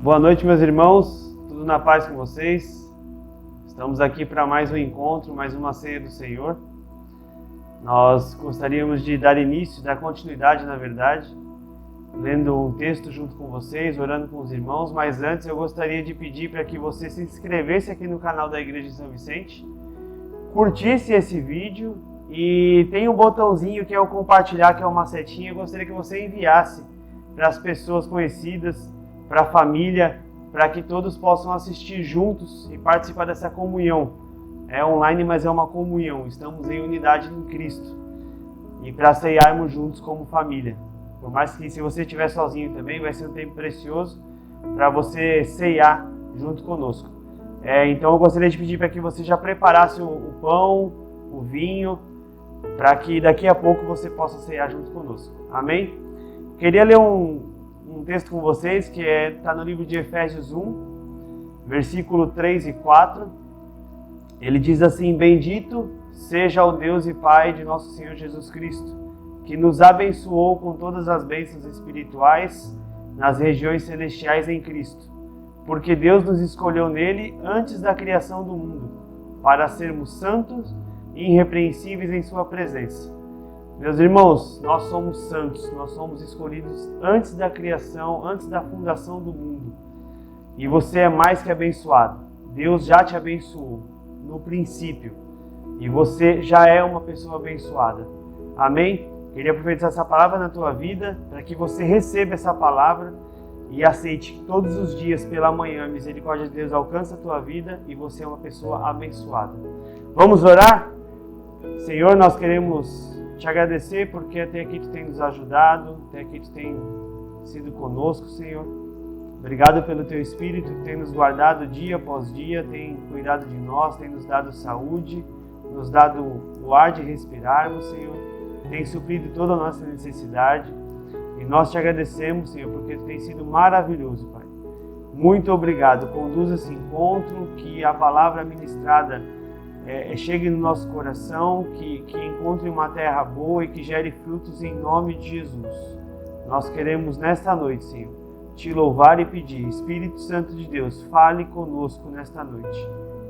Boa noite, meus irmãos, tudo na paz com vocês? Estamos aqui para mais um encontro, mais uma ceia do Senhor. Nós gostaríamos de dar início, dar continuidade, na verdade, lendo um texto junto com vocês, orando com os irmãos, mas antes eu gostaria de pedir para que você se inscrevesse aqui no canal da Igreja de São Vicente, curtisse esse vídeo e tem um botãozinho que é o compartilhar, que é uma setinha. Eu gostaria que você enviasse para as pessoas conhecidas, para a família, para que todos possam assistir juntos e participar dessa comunhão. É online, mas é uma comunhão. Estamos em unidade em Cristo e para ceiarmos juntos como família. Por mais que se você estiver sozinho também, vai ser um tempo precioso para você ceiar junto conosco. Então eu gostaria de pedir para que você já preparasse o pão, o vinho, para que daqui a pouco você possa ceiar junto conosco. Amém? Queria ler um texto com vocês que está no livro de Efésios 1, versículo 3 e 4. Ele diz assim: Bendito seja o Deus e Pai de nosso Senhor Jesus Cristo, que nos abençoou com todas as bênçãos espirituais nas regiões celestiais em Cristo. Porque Deus nos escolheu nele antes da criação do mundo, para sermos santos e irrepreensíveis em sua presença. Meus irmãos, nós somos santos, nós somos escolhidos antes da criação, antes da fundação do mundo. E você é mais que abençoado. Deus já te abençoou no princípio. E você já é uma pessoa abençoada. Amém? Queria aproveitar essa palavra na tua vida, para que você receba essa palavra e aceite que todos os dias pela manhã a misericórdia de Deus alcança a tua vida e você é uma pessoa abençoada. Vamos orar? Senhor, nós queremos te agradecer porque até aqui tu tem nos ajudado, até aqui tu tem sido conosco, Senhor. Obrigado pelo teu Espírito que tem nos guardado dia após dia, tem cuidado de nós, tem nos dado saúde, nos dado o ar de respirarmos, Senhor. Tem suprido toda a nossa necessidade. E nós te agradecemos, Senhor, porque tu tem sido maravilhoso, Pai. Muito obrigado. Conduz esse encontro, que a palavra ministrada chegue no nosso coração, que encontre uma terra boa e que gere frutos em nome de Jesus. Nós queremos nesta noite, Senhor, te louvar e pedir. Espírito Santo de Deus, fale conosco nesta noite.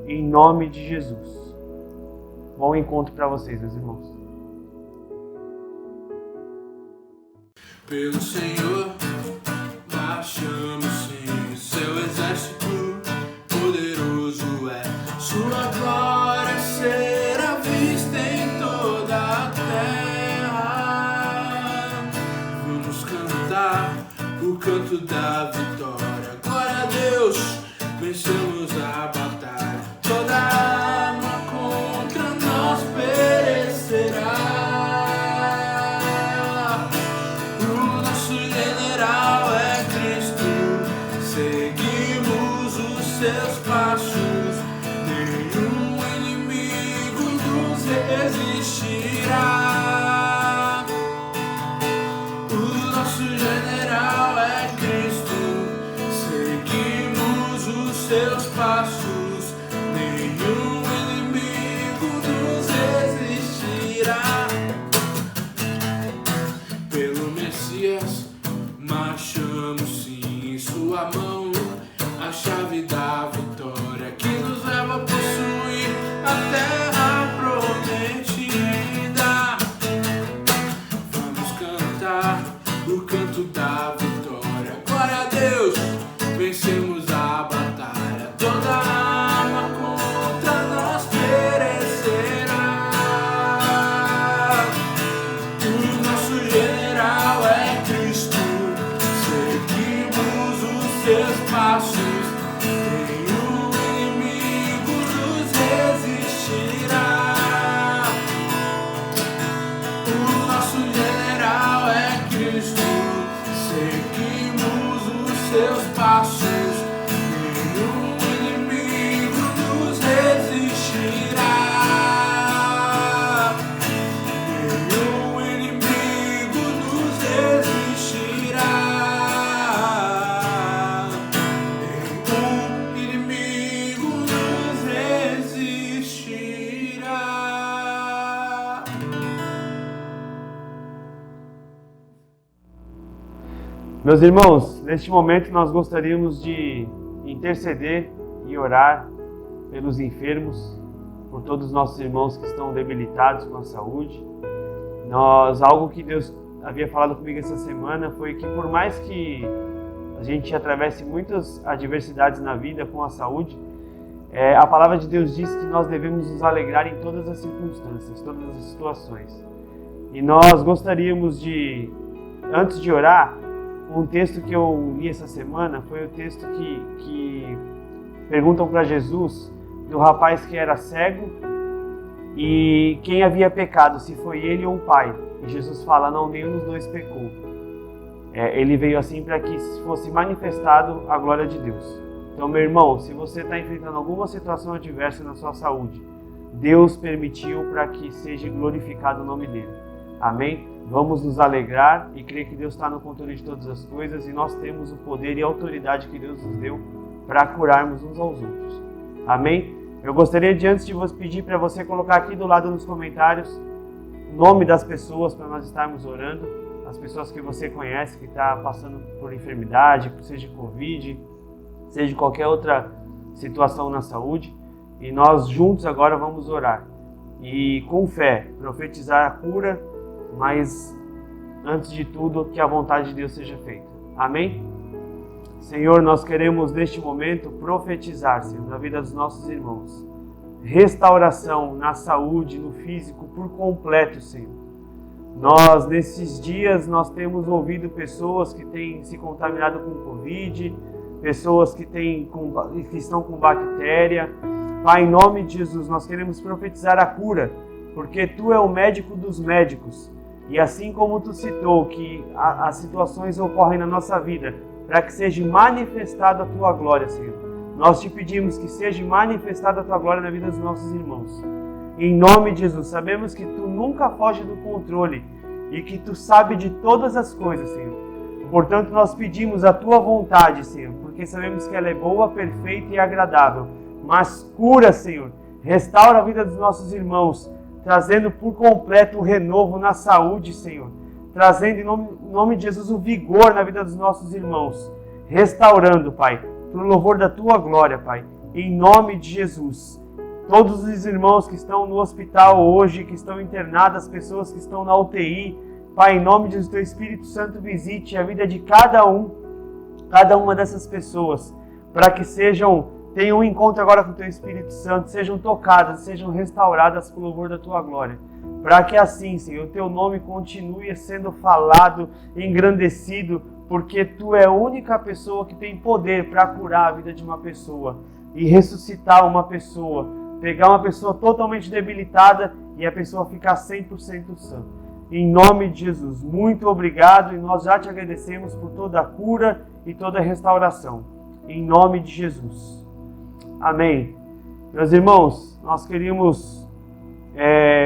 Em nome de Jesus. Bom encontro para vocês, meus irmãos. Pelo Senhor marchamos sim, seu exército poderoso é, sua glória será vista em toda a terra. Vamos cantar o canto da vitória, glória a Deus, vencemos a batalha, toda arma contra nós perecerá. Seus passos, nenhum inimigo nos resistirá. O nosso general é Cristo, seguimos os seus passos, nenhum inimigo nos resistirá. Pelo Messias marchamos sim, em sua mão a chave da vitória que nos leva a possuir a terra prometida. Vamos cantar o canto da vitória, glória a Deus, vencemos a batalha, toda arma contra nós perecerá. O nosso general é Cristo, seguimos os seus passos, nenhum inimigo nos resistirá. O nosso general é Cristo, seguimos os seus passos, nenhum inimigo nos resistirá. Nenhum inimigo nos resistirá. Meus irmãos, neste momento nós gostaríamos de interceder e orar pelos enfermos, por todos os nossos irmãos que estão debilitados com a saúde. Algo que Deus havia falado comigo essa semana foi que por mais que a gente atravesse muitas adversidades na vida com a saúde, a palavra de Deus diz que nós devemos nos alegrar em todas as circunstâncias, todas as situações. E nós gostaríamos de, antes de orar, um texto que eu li essa semana foi o texto que perguntam para Jesus do rapaz que era cego e quem havia pecado, se foi ele ou o pai. E Jesus fala, não, nenhum dos dois pecou. Ele veio assim para que fosse manifestado a glória de Deus. Então, meu irmão, se você está enfrentando alguma situação adversa na sua saúde, Deus permitiu para que seja glorificado o nome dele. Amém? Vamos nos alegrar e crer que Deus está no controle de todas as coisas e nós temos o poder e a autoridade que Deus nos deu para curarmos uns aos outros. Amém? Eu gostaria de, antes de você pedir para você colocar aqui do lado nos comentários o nome das pessoas para nós estarmos orando, as pessoas que você conhece que está passando por enfermidade, seja Covid, seja qualquer outra situação na saúde, e nós juntos agora vamos orar e com fé profetizar a cura, mas antes de tudo que a vontade de Deus seja feita. Amém? Senhor, nós queremos neste momento profetizar, Senhor, na vida dos nossos irmãos. Restauração na saúde, no físico, por completo, Senhor. Nós, nesses dias, nós temos ouvido pessoas que têm se contaminado com Covid, pessoas que estão com bactéria. Pai, em nome de Jesus, nós queremos profetizar a cura, porque Tu é o médico dos médicos. E assim como Tu citou que as situações ocorrem na nossa vida, para que seja manifestada a Tua glória, Senhor. Nós Te pedimos que seja manifestada a Tua glória na vida dos nossos irmãos. Em nome de Jesus, sabemos que Tu nunca foge do controle e que Tu sabe de todas as coisas, Senhor. Portanto, nós pedimos a Tua vontade, Senhor, porque sabemos que ela é boa, perfeita e agradável. Mas cura, Senhor, restaura a vida dos nossos irmãos, trazendo por completo o renovo na saúde, Senhor. Trazendo em nome de Jesus o vigor na vida dos nossos irmãos. Restaurando, Pai, para o louvor da Tua glória, Pai. Em nome de Jesus. Todos os irmãos que estão no hospital hoje, que estão internados, as pessoas que estão na UTI, Pai, em nome de Jesus, Teu Espírito Santo visite a vida de cada uma dessas pessoas, para que tenham um encontro agora com o Teu Espírito Santo, sejam tocadas, sejam restauradas pelo louvor da Tua glória. Para que assim, Senhor, o Teu nome continue sendo falado, engrandecido, porque Tu é a única pessoa que tem poder para curar a vida de uma pessoa e ressuscitar uma pessoa, pegar uma pessoa totalmente debilitada e a pessoa ficar 100% sã. Em nome de Jesus, muito obrigado e nós já Te agradecemos por toda a cura e toda a restauração. Em nome de Jesus. Amém. Meus irmãos, nós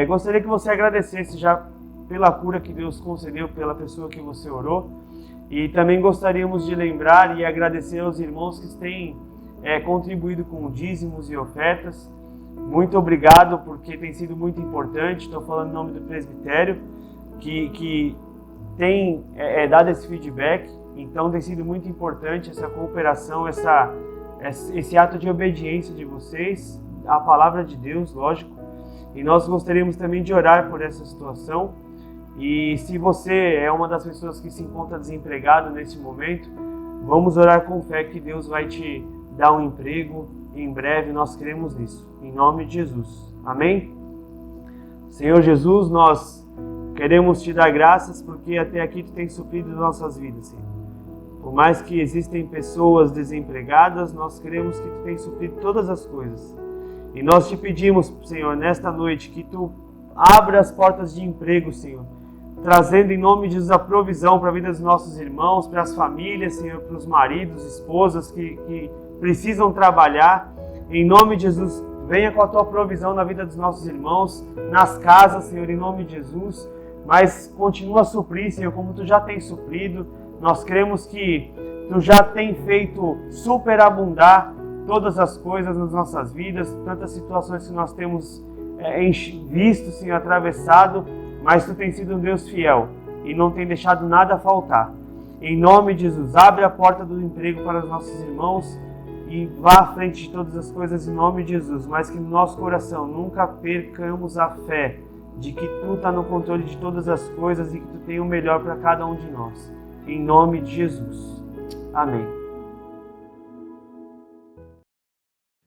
gostaria que você agradecesse já pela cura que Deus concedeu pela pessoa que você orou. E também gostaríamos de lembrar e agradecer aos irmãos que têm contribuído com dízimos e ofertas. Muito obrigado, porque tem sido muito importante. Estou falando em nome do presbitério, que tem dado esse feedback. Então tem sido muito importante essa cooperação, esse ato de obediência de vocês, à palavra de Deus, lógico. E nós gostaríamos também de orar por essa situação. E se você é uma das pessoas que se encontra desempregado nesse momento, vamos orar com fé que Deus vai te dar um emprego em breve. Nós cremos nisso, em nome de Jesus. Amém? Senhor Jesus, nós queremos Te dar graças porque até aqui Tu tens suprido nossas vidas, Senhor. Por mais que existem pessoas desempregadas, nós queremos que Tu tens suprido todas as coisas. E nós Te pedimos, Senhor, nesta noite, que Tu abra as portas de emprego, Senhor, trazendo em nome de Jesus a provisão para a vida dos nossos irmãos, para as famílias, Senhor, para os maridos, esposas que precisam trabalhar. Em nome de Jesus, venha com a Tua provisão na vida dos nossos irmãos, nas casas, Senhor, em nome de Jesus. Mas continua a suprir, Senhor, como Tu já tens suprido. Nós cremos que Tu já tem feito superabundar todas as coisas nas nossas vidas, tantas situações que nós temos visto, Senhor, atravessado, mas Tu tens sido um Deus fiel e não tem deixado nada faltar. Em nome de Jesus, abre a porta do emprego para os nossos irmãos e vá à frente de todas as coisas em nome de Jesus, mas que no nosso coração nunca percamos a fé de que Tu está no controle de todas as coisas e que Tu tem o melhor para cada um de nós. Em nome de Jesus. Amém.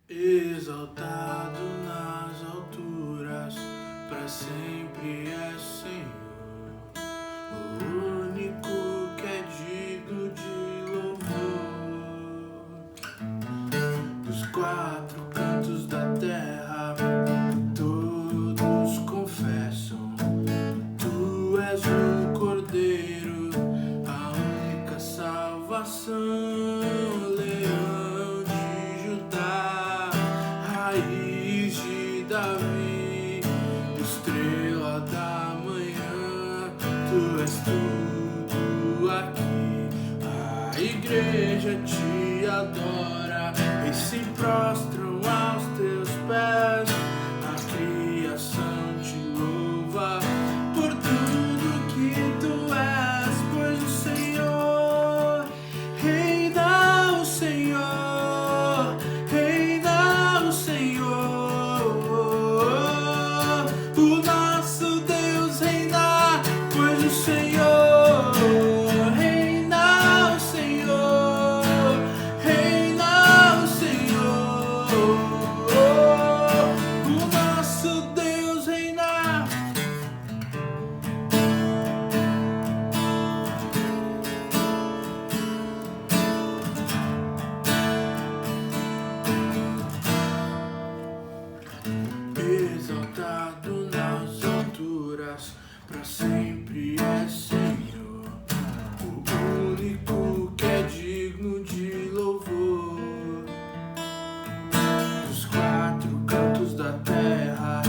Exaltado nas alturas, para sempre é Senhor, o único que é digno de louvor. Dos quatro cantos da terra, todos confessam, Tu és o Cordeiro, a única salvação, Leão de Judá, Raiz de Davi, Estrela da manhã, Tu és tudo aqui. A igreja te adora e se prostram aos Teus pés. A criação te louva por tudo que Tu és, pois o Senhor reina, o Senhor reina, o Senhor. O nosso Deus reina, pois o Senhor reina, o Senhor reina, o Senhor. O nosso Deus reina. Exaltado nas alturas, para sempre é Senhor, o único que é digno de louvor. Dos quatro cantos da terra,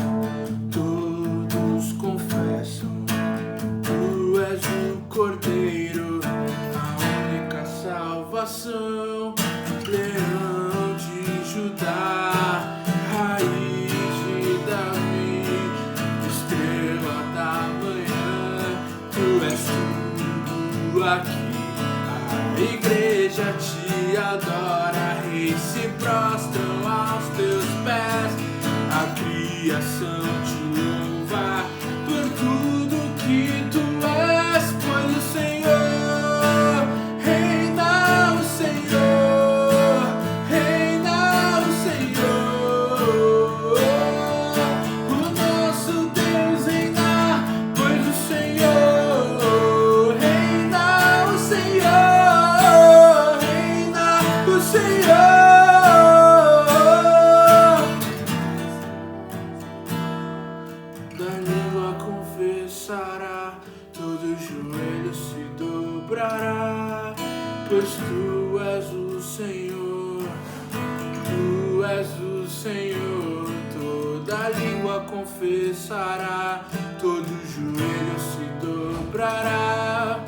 todos confessam, Tu és o Cordeiro, a única salvação, Leão de Judá, Raiz de Davi, Estrela da manhã, Tu és tudo aqui. A igreja te adora e se prostram aos Teus pés. A criação te louva por tudo que Tu és, pois o Senhor reina, o Senhor reina, o Senhor. O nosso Deus reina, pois o Senhor reina, o Senhor reina, o Senhor. Da língua confessará, todo joelho se dobrará, pois Tu és o Senhor, Tu és o Senhor. Toda língua confessará, todo joelho se dobrará,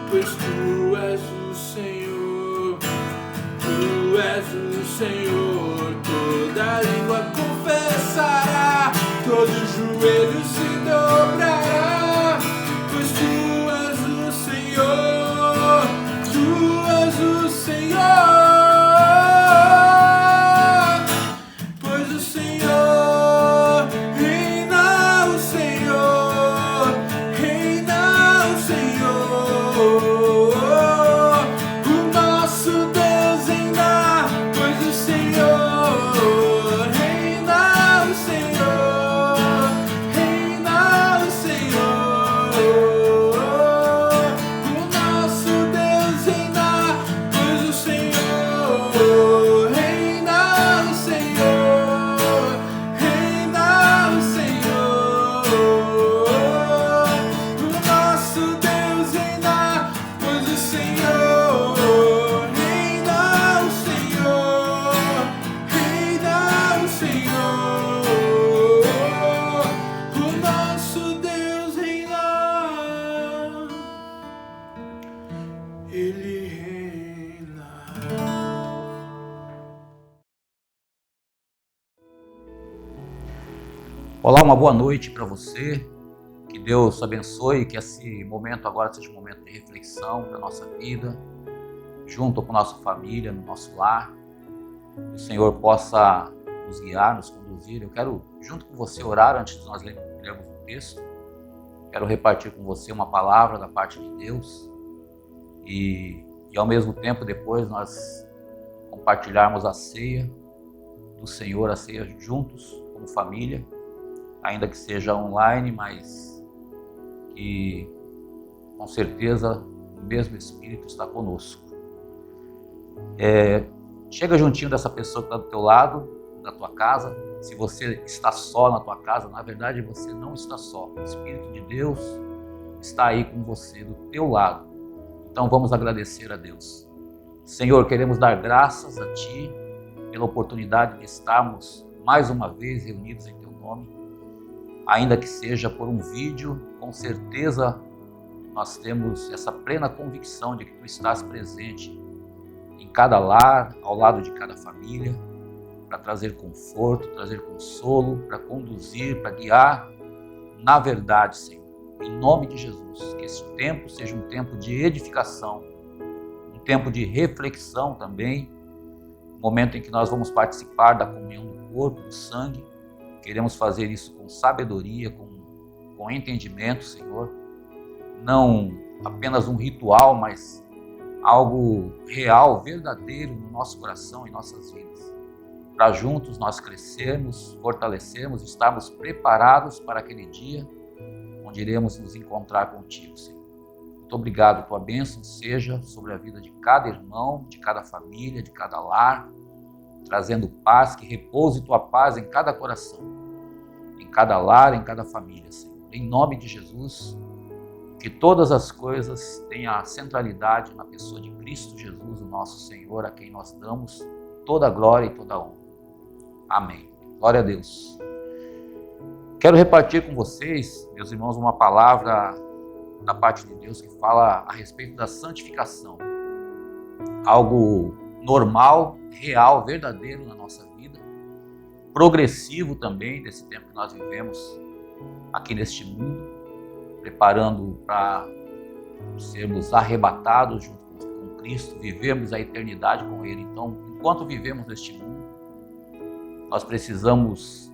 pois Tu és o Senhor, Tu és o Senhor. Toda língua confessará, todo joelho se dobrará, pois Tu és o Senhor, Tu és o Senhor. Pois o Senhor reina, o Senhor reina, o Senhor. O nosso Deus reina, pois o Senhor reina, o Senhor reina, o Senhor. O nosso Deus reina, pois o Senhor reina, o Senhor reina, o Senhor. O nosso Deus reina, pois o Senhor reina, o Senhor reina, o Senhor. O nosso Deus reina, Ele reina. Olá, uma boa noite para você. Que Deus abençoe, que esse momento agora seja um momento de reflexão da nossa vida, junto com nossa família, no nosso lar. Que o Senhor possa nos guiar, nos conduzir. Eu quero, junto com você, orar antes de nós lermos o texto. Quero repartir com você uma palavra da parte de Deus e ao mesmo tempo depois nós compartilharmos a ceia do Senhor, a ceia juntos, como família, ainda que seja online, mas que com certeza o mesmo Espírito está conosco. Chega juntinho dessa pessoa que está do teu lado, da tua casa. Se você está só na tua casa, na verdade você não está só. O Espírito de Deus está aí com você, do teu lado. Então vamos agradecer a Deus. Senhor, queremos dar graças a Ti pela oportunidade de estarmos mais uma vez reunidos em Teu nome. Ainda que seja por um vídeo, com certeza nós temos essa plena convicção de que Tu estás presente em cada lar, ao lado de cada família, para trazer conforto, trazer consolo, para conduzir, para guiar. Na verdade, Senhor, em nome de Jesus, que esse tempo seja um tempo de edificação, um tempo de reflexão também, um momento em que nós vamos participar da comunhão do corpo, do sangue. Queremos fazer isso com sabedoria, com entendimento, Senhor. Não apenas um ritual, mas algo real, verdadeiro no nosso coração e nossas vidas. Para juntos nós crescermos, fortalecermos, estarmos preparados para aquele dia onde iremos nos encontrar contigo, Senhor. Muito obrigado, tua bênção seja sobre a vida de cada irmão, de cada família, de cada lar, trazendo paz, que repouse tua paz em cada coração, em cada lar, em cada família, Senhor. Em nome de Jesus, que todas as coisas tenham a centralidade na pessoa de Cristo Jesus, o nosso Senhor, a quem nós damos toda a glória e toda a honra. Amém. Glória a Deus. Quero repartir com vocês, meus irmãos, uma palavra da parte de Deus que fala a respeito da santificação. Algo normal, real, verdadeiro na nossa vida, progressivo também desse tempo que nós vivemos aqui neste mundo, preparando para sermos arrebatados junto com Cristo, vivermos a eternidade com Ele. Então, enquanto vivemos neste mundo, nós precisamos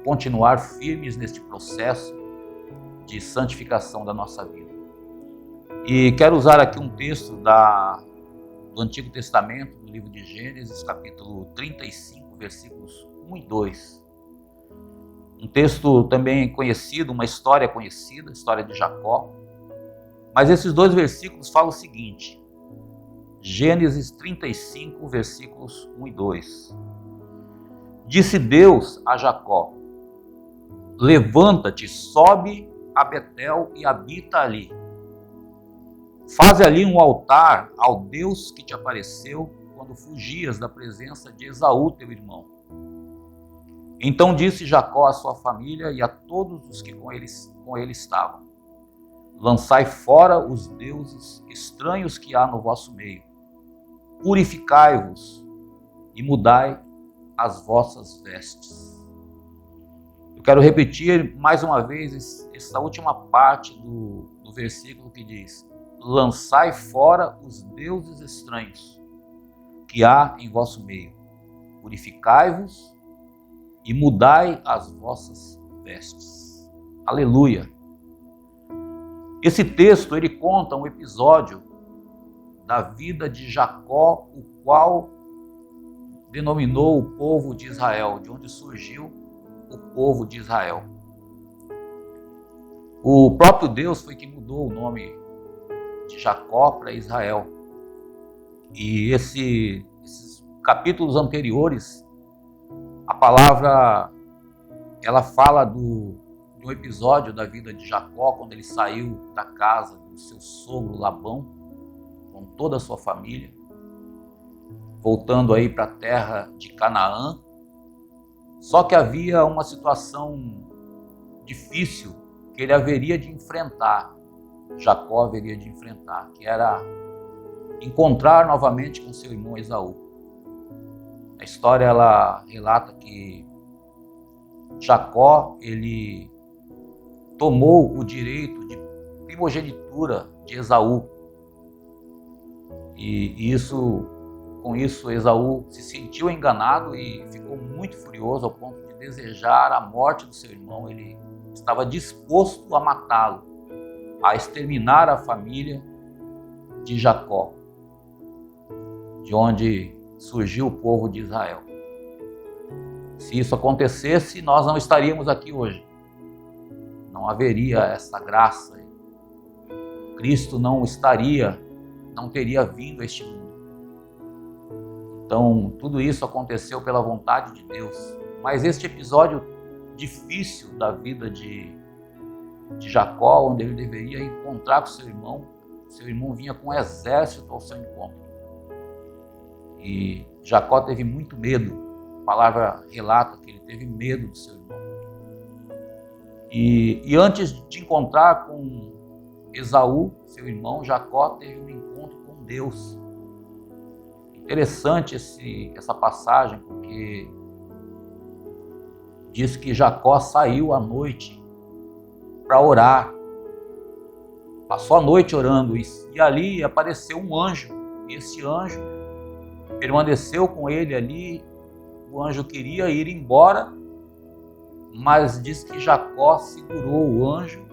continuar firmes neste processo de santificação da nossa vida. E quero usar aqui um texto do Antigo Testamento, do livro de Gênesis, capítulo 35, versículos 1 e 2. Um texto também conhecido, uma história conhecida, a história de Jacó. Mas esses dois versículos falam o seguinte: Gênesis 35, versículos 1 e 2. Disse Deus a Jacó: levanta-te, sobe a Betel e habita ali. Faze ali um altar ao Deus que te apareceu quando fugias da presença de Esaú, teu irmão. Então disse Jacó à sua família e a todos os que com ele estavam: lançai fora os deuses estranhos que há no vosso meio. Purificai-vos e mudai as vossas vestes. Eu quero repetir mais uma vez essa última parte do versículo que diz: lançai fora os deuses estranhos que há em vosso meio. Purificai-vos e mudai as vossas vestes. Aleluia! Esse texto, ele conta um episódio da vida de Jacó, o qual denominou o povo de Israel, de onde surgiu o povo de Israel. O próprio Deus foi que mudou o nome de Jacó para Israel. E esses capítulos anteriores, a palavra, ela fala de um episódio da vida de Jacó, quando ele saiu da casa do seu sogro Labão, com toda a sua família, voltando aí para a terra de Canaã. Só que havia uma situação difícil que ele haveria de enfrentar, Jacó haveria de enfrentar, que era encontrar novamente com seu irmão Esaú. A história, ela relata que Jacó, ele tomou o direito de primogenitura de Esaú. E com isso Esaú se sentiu enganado e ficou muito furioso ao ponto de desejar a morte do seu irmão. Ele estava disposto a matá-lo, a exterminar a família de Jacó, de onde surgiu o povo de Israel. Se isso acontecesse, nós não estaríamos aqui hoje. Não haveria essa graça. Cristo não teria vindo a este mundo. Então, tudo isso aconteceu pela vontade de Deus. Mas este episódio difícil da vida de Jacó, onde ele deveria encontrar com seu irmão vinha com um exército ao seu encontro. E Jacó teve muito medo. A palavra relata que ele teve medo do seu irmão. E antes de encontrar com Esaú, seu irmão, Jacó teve um encontro com Deus. Interessante essa passagem, porque diz que Jacó saiu à noite para orar. Passou a noite orando e ali apareceu um anjo. E esse anjo permaneceu com ele ali. O anjo queria ir embora, mas diz que Jacó segurou o anjo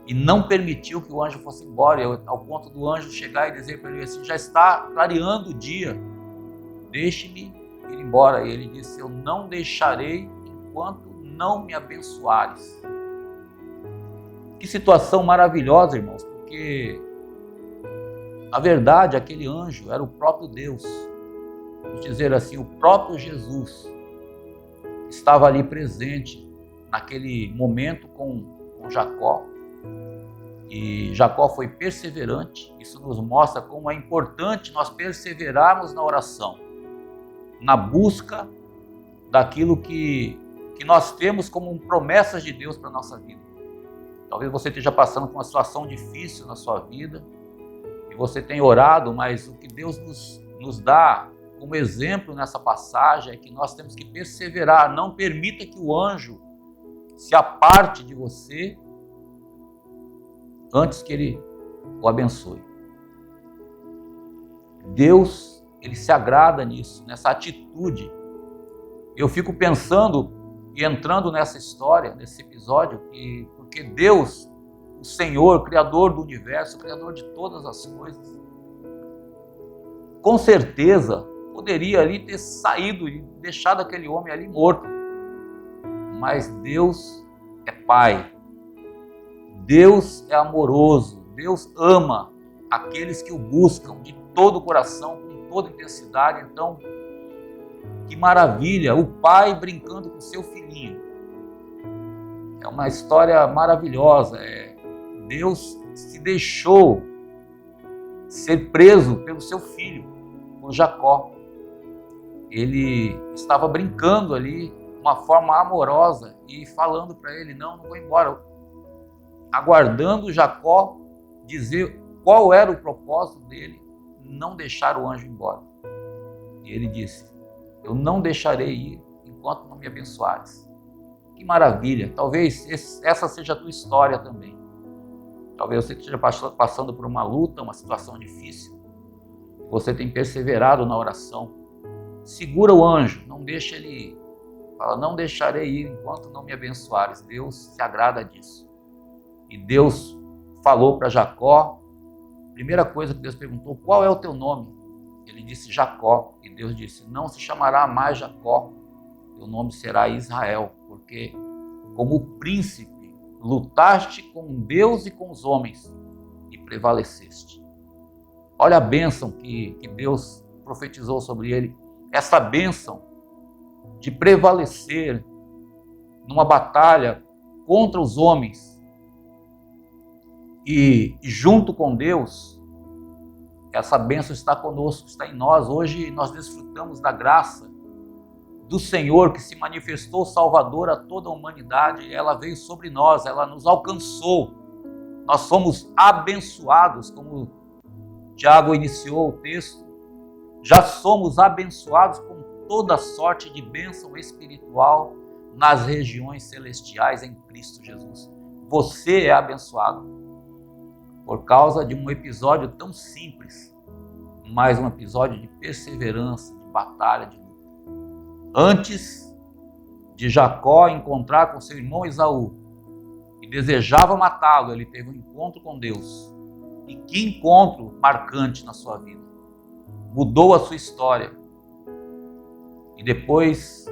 e não permitiu que o anjo fosse embora, ao ponto do anjo chegar e dizer para ele assim: já está clareando o dia, deixe-me ir embora. E ele disse: eu não deixarei enquanto não me abençoares. Que situação maravilhosa, irmãos, porque a verdade, aquele anjo era o próprio Deus. Vamos dizer assim, o próprio Jesus estava ali presente naquele momento com Jacó. E Jacó foi perseverante. Isso nos mostra como é importante nós perseverarmos na oração, na busca daquilo que nós temos como promessas de Deus para a nossa vida. Talvez você esteja passando por uma situação difícil na sua vida e você tenha orado, mas o que Deus nos dá como exemplo nessa passagem é que nós temos que perseverar. Não permita que o anjo se aparte de você antes que ele o abençoe. Deus, ele se agrada nisso, nessa atitude. Eu fico pensando e entrando nessa história, nesse episódio, porque Deus, o Senhor, Criador do universo, Criador de todas as coisas, com certeza poderia ali ter saído e deixado aquele homem ali morto. Mas Deus é Pai. Deus é amoroso. Deus ama aqueles que o buscam de todo o coração, com toda intensidade. Então, que maravilha, o pai brincando com seu filhinho. É uma história maravilhosa. Deus se deixou ser preso pelo seu filho, por Jacó. Ele estava brincando ali, de uma forma amorosa, e falando para ele: não vou embora. Aguardando Jacó dizer qual era o propósito dele, não deixar o anjo embora. E ele disse: eu não deixarei ir enquanto não me abençoares. Que maravilha! Talvez essa seja a tua história também. Talvez você esteja passando por uma luta, uma situação difícil. Você tem perseverado na oração. Segura o anjo, não deixa ele ir. Fala: não deixarei ir enquanto não me abençoares. Deus se agrada disso. E Deus falou para Jacó. Primeira coisa que Deus perguntou: qual é o teu nome? Ele disse: Jacó. E Deus disse: não se chamará mais Jacó, teu nome será Israel, porque como príncipe lutaste com Deus e com os homens e prevaleceste. Olha a bênção que Deus profetizou sobre ele. Essa bênção de prevalecer numa batalha contra os homens e junto com Deus. Essa bênção está conosco, está em nós. Hoje nós desfrutamos da graça do Senhor que se manifestou Salvador a toda a humanidade. Ela veio sobre nós, ela nos alcançou. Nós somos abençoados, como Tiago iniciou o texto. Já somos abençoados com toda sorte de bênção espiritual nas regiões celestiais em Cristo Jesus. você é abençoado por causa de um episódio tão simples, mas um episódio de perseverança, de batalha, de luta. Antes de Jacó encontrar com seu irmão Esaú e desejava matá-lo, ele teve um encontro com Deus. E que encontro marcante na sua vida. Mudou a sua história. E depois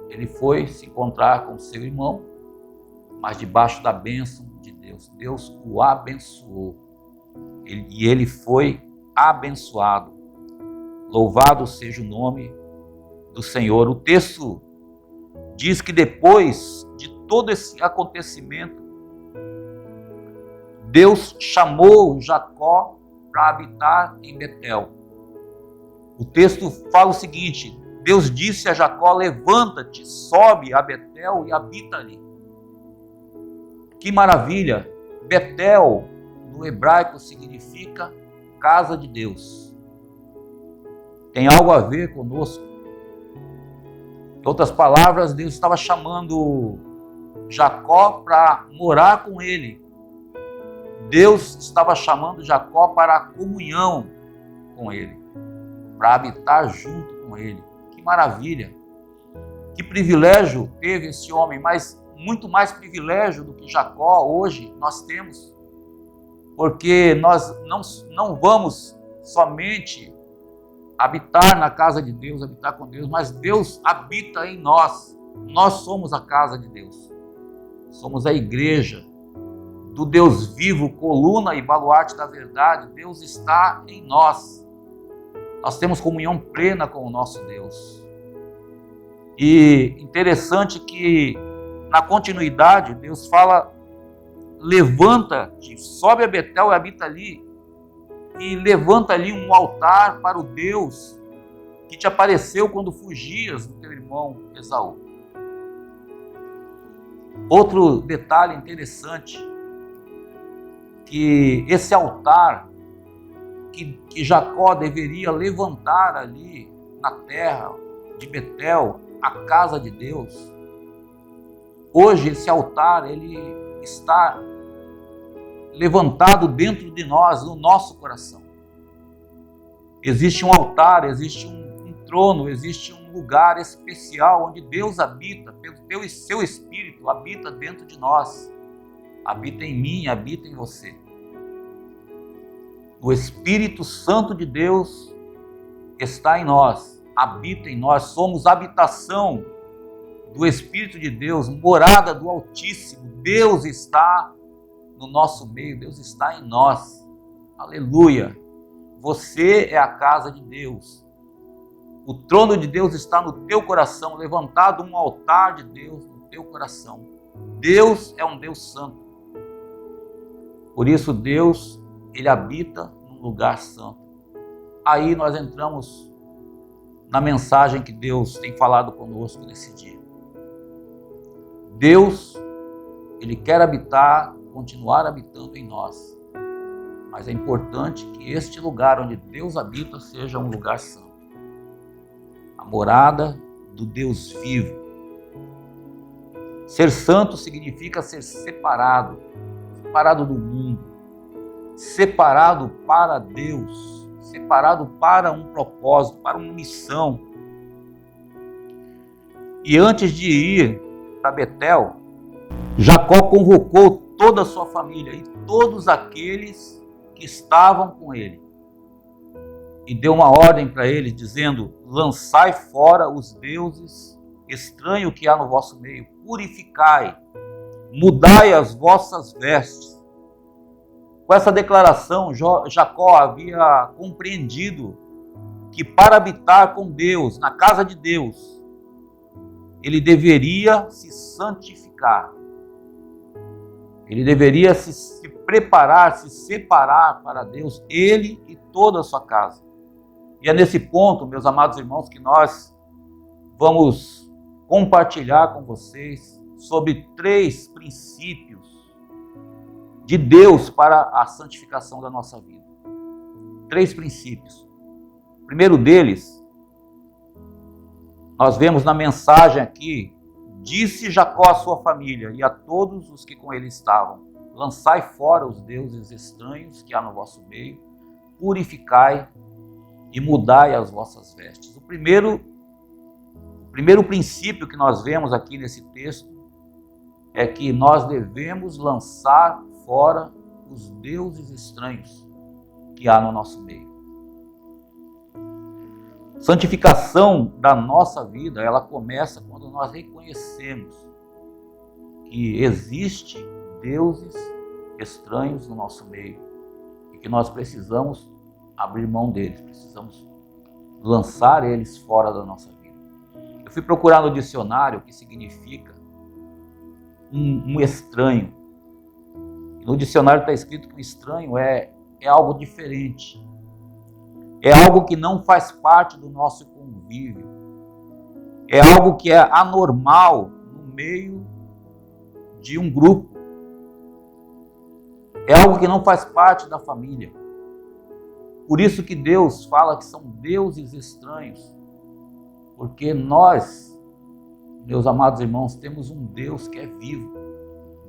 ele foi se encontrar com seu irmão, mas debaixo da bênção de Deus. Deus o abençoou. E ele foi abençoado. Louvado seja o nome do Senhor. O texto diz que depois de todo esse acontecimento, Deus chamou Jacó para habitar em Betel. O texto fala o seguinte: Deus disse a Jacó: levanta-te, sobe a Betel e habita ali. Que maravilha! Betel, no hebraico, significa casa de Deus. Tem algo a ver conosco. Em outras palavras, Deus estava chamando Jacó para morar com ele. Deus estava chamando Jacó para a comunhão com ele, para habitar junto com ele. Que maravilha! Que privilégio teve esse homem, mas muito mais privilégio do que Jacó hoje nós temos, porque nós não vamos somente habitar na casa de Deus, habitar com Deus, mas Deus habita em nós. Nós somos a casa de Deus, somos a igreja do Deus vivo, coluna e baluarte da verdade. Deus está em nós. Nós temos comunhão plena com o nosso Deus. E interessante que na continuidade Deus fala: levanta-te, sobe a Betel e habita ali, e levanta ali um altar para o Deus que te apareceu quando fugias do teu irmão Esaú. Outro detalhe interessante, que esse altar que Jacó deveria levantar ali na terra de Betel, a casa de Deus, hoje esse altar ele está levantado dentro de nós, no nosso coração. Existe um altar, existe um trono, existe um lugar especial onde Deus habita, pelo seu Espírito habita dentro de nós. Habita em mim, habita em você. O Espírito Santo de Deus está em nós, habita em nós, somos habitação do Espírito de Deus, morada do Altíssimo. Deus está no nosso meio, Deus está em nós. Aleluia! Você é a casa de Deus. O trono de Deus está no teu coração, levantado um altar de Deus no teu coração. Deus é um Deus santo. Por isso Deus, ele habita num lugar santo. Aí nós entramos na mensagem que Deus tem falado conosco nesse dia. Deus, ele quer habitar, continuar habitando em nós. Mas é importante que este lugar onde Deus habita seja um lugar santo. A morada do Deus vivo. Ser santo significa ser separado. Separado do mundo, separado para Deus, separado para um propósito, para uma missão. E antes de ir para Betel, Jacó convocou toda a sua família e todos aqueles que estavam com ele. E deu uma ordem para eles, dizendo: lançai fora os deuses estranhos que há no vosso meio, purificai, mudai as vossas vestes. Com essa declaração, Jacó havia compreendido que para habitar com Deus, na casa de Deus, ele deveria se santificar. Ele deveria se preparar, se separar para Deus, ele e toda a sua casa. E é nesse ponto, meus amados irmãos, que nós vamos compartilhar com vocês sobre 3 princípios de Deus para a santificação da nossa vida. 3 princípios. O primeiro deles, nós vemos na mensagem aqui Disse Jacó à sua família e a todos os que com ele estavam: lançai fora os deuses estranhos que há no vosso meio, purificai e mudai as vossas vestes. O primeiro princípio que nós vemos aqui nesse texto é que nós devemos lançar fora os deuses estranhos que há no nosso meio. Santificação da nossa vida, ela começa quando nós reconhecemos que existe deuses estranhos no nosso meio e que nós precisamos abrir mão deles, precisamos lançar eles fora da nossa vida. Eu fui procurar no dicionário o que significa um estranho. No dicionário está escrito que o estranho é algo diferente. É algo que não faz parte do nosso convívio. É algo que é anormal no meio de um grupo. É algo que não faz parte da família. Por isso que Deus fala que são deuses estranhos. Porque nós, meus amados irmãos, temos um Deus que é vivo.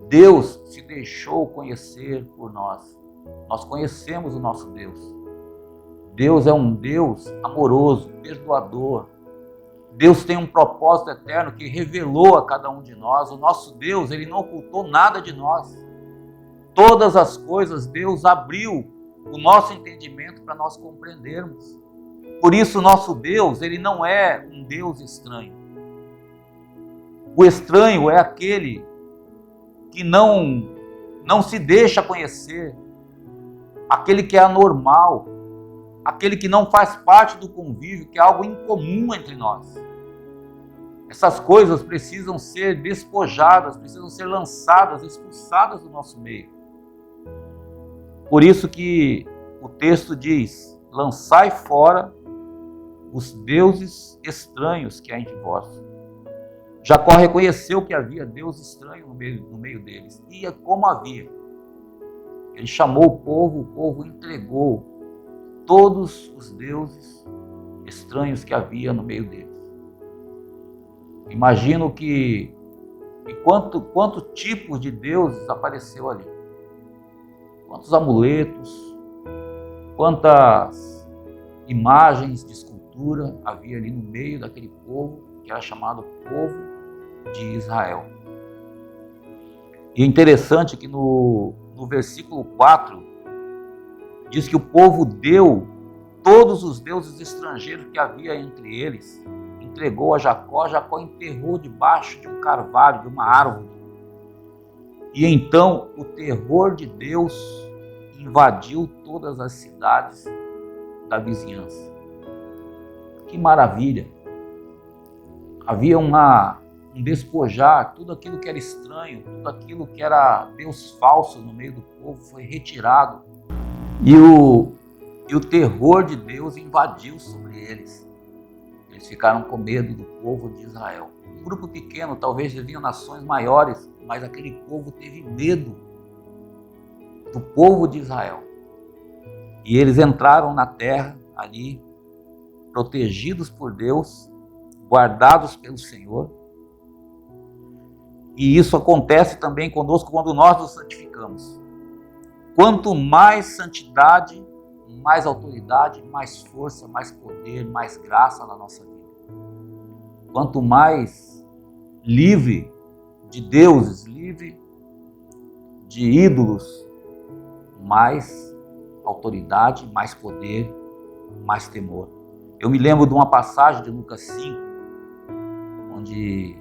Deus se deixou conhecer por nós. Nós conhecemos o nosso Deus. Deus é um Deus amoroso, perdoador. Deus tem um propósito eterno que revelou a cada um de nós. O nosso Deus, ele não ocultou nada de nós. Todas as coisas Deus abriu o nosso entendimento para nós compreendermos. Por isso o nosso Deus, ele não é um Deus estranho. O estranho é aquele que não se deixa conhecer, aquele que é anormal, aquele que não faz parte do convívio, que é algo incomum entre nós. Essas coisas precisam ser despojadas, precisam ser lançadas, expulsadas do nosso meio. Por isso que o texto diz: lançai fora os deuses estranhos que há entre vós. Jacó reconheceu que havia Deus estranho no meio deles. E como havia. Ele chamou o povo entregou todos os deuses estranhos que havia no meio deles. Imagino que quanto tipo de deuses apareceu ali. Quantos amuletos, quantas imagens de escultura havia ali no meio daquele povo que era chamado povo de Israel. E é interessante que no versículo 4 diz que o povo deu todos os deuses estrangeiros que havia entre eles, entregou a Jacó. Jacó enterrou debaixo de um carvalho, de uma árvore. E então o terror de Deus invadiu todas as cidades da vizinhança. Que maravilha! Havia um despojar, tudo aquilo que era estranho, tudo aquilo que era Deus falso no meio do povo foi retirado. E o terror de Deus invadiu sobre eles. Eles ficaram com medo do povo de Israel. Um grupo pequeno, talvez deviam nações maiores, mas aquele povo teve medo do povo de Israel. E eles entraram na terra ali, protegidos por Deus, guardados pelo Senhor. E isso acontece também conosco quando nós nos santificamos. Quanto mais santidade, mais autoridade, mais força, mais poder, mais graça na nossa vida. Quanto mais livre de deuses, livre de ídolos, mais autoridade, mais poder, mais temor. Eu me lembro de uma passagem de Lucas 5, onde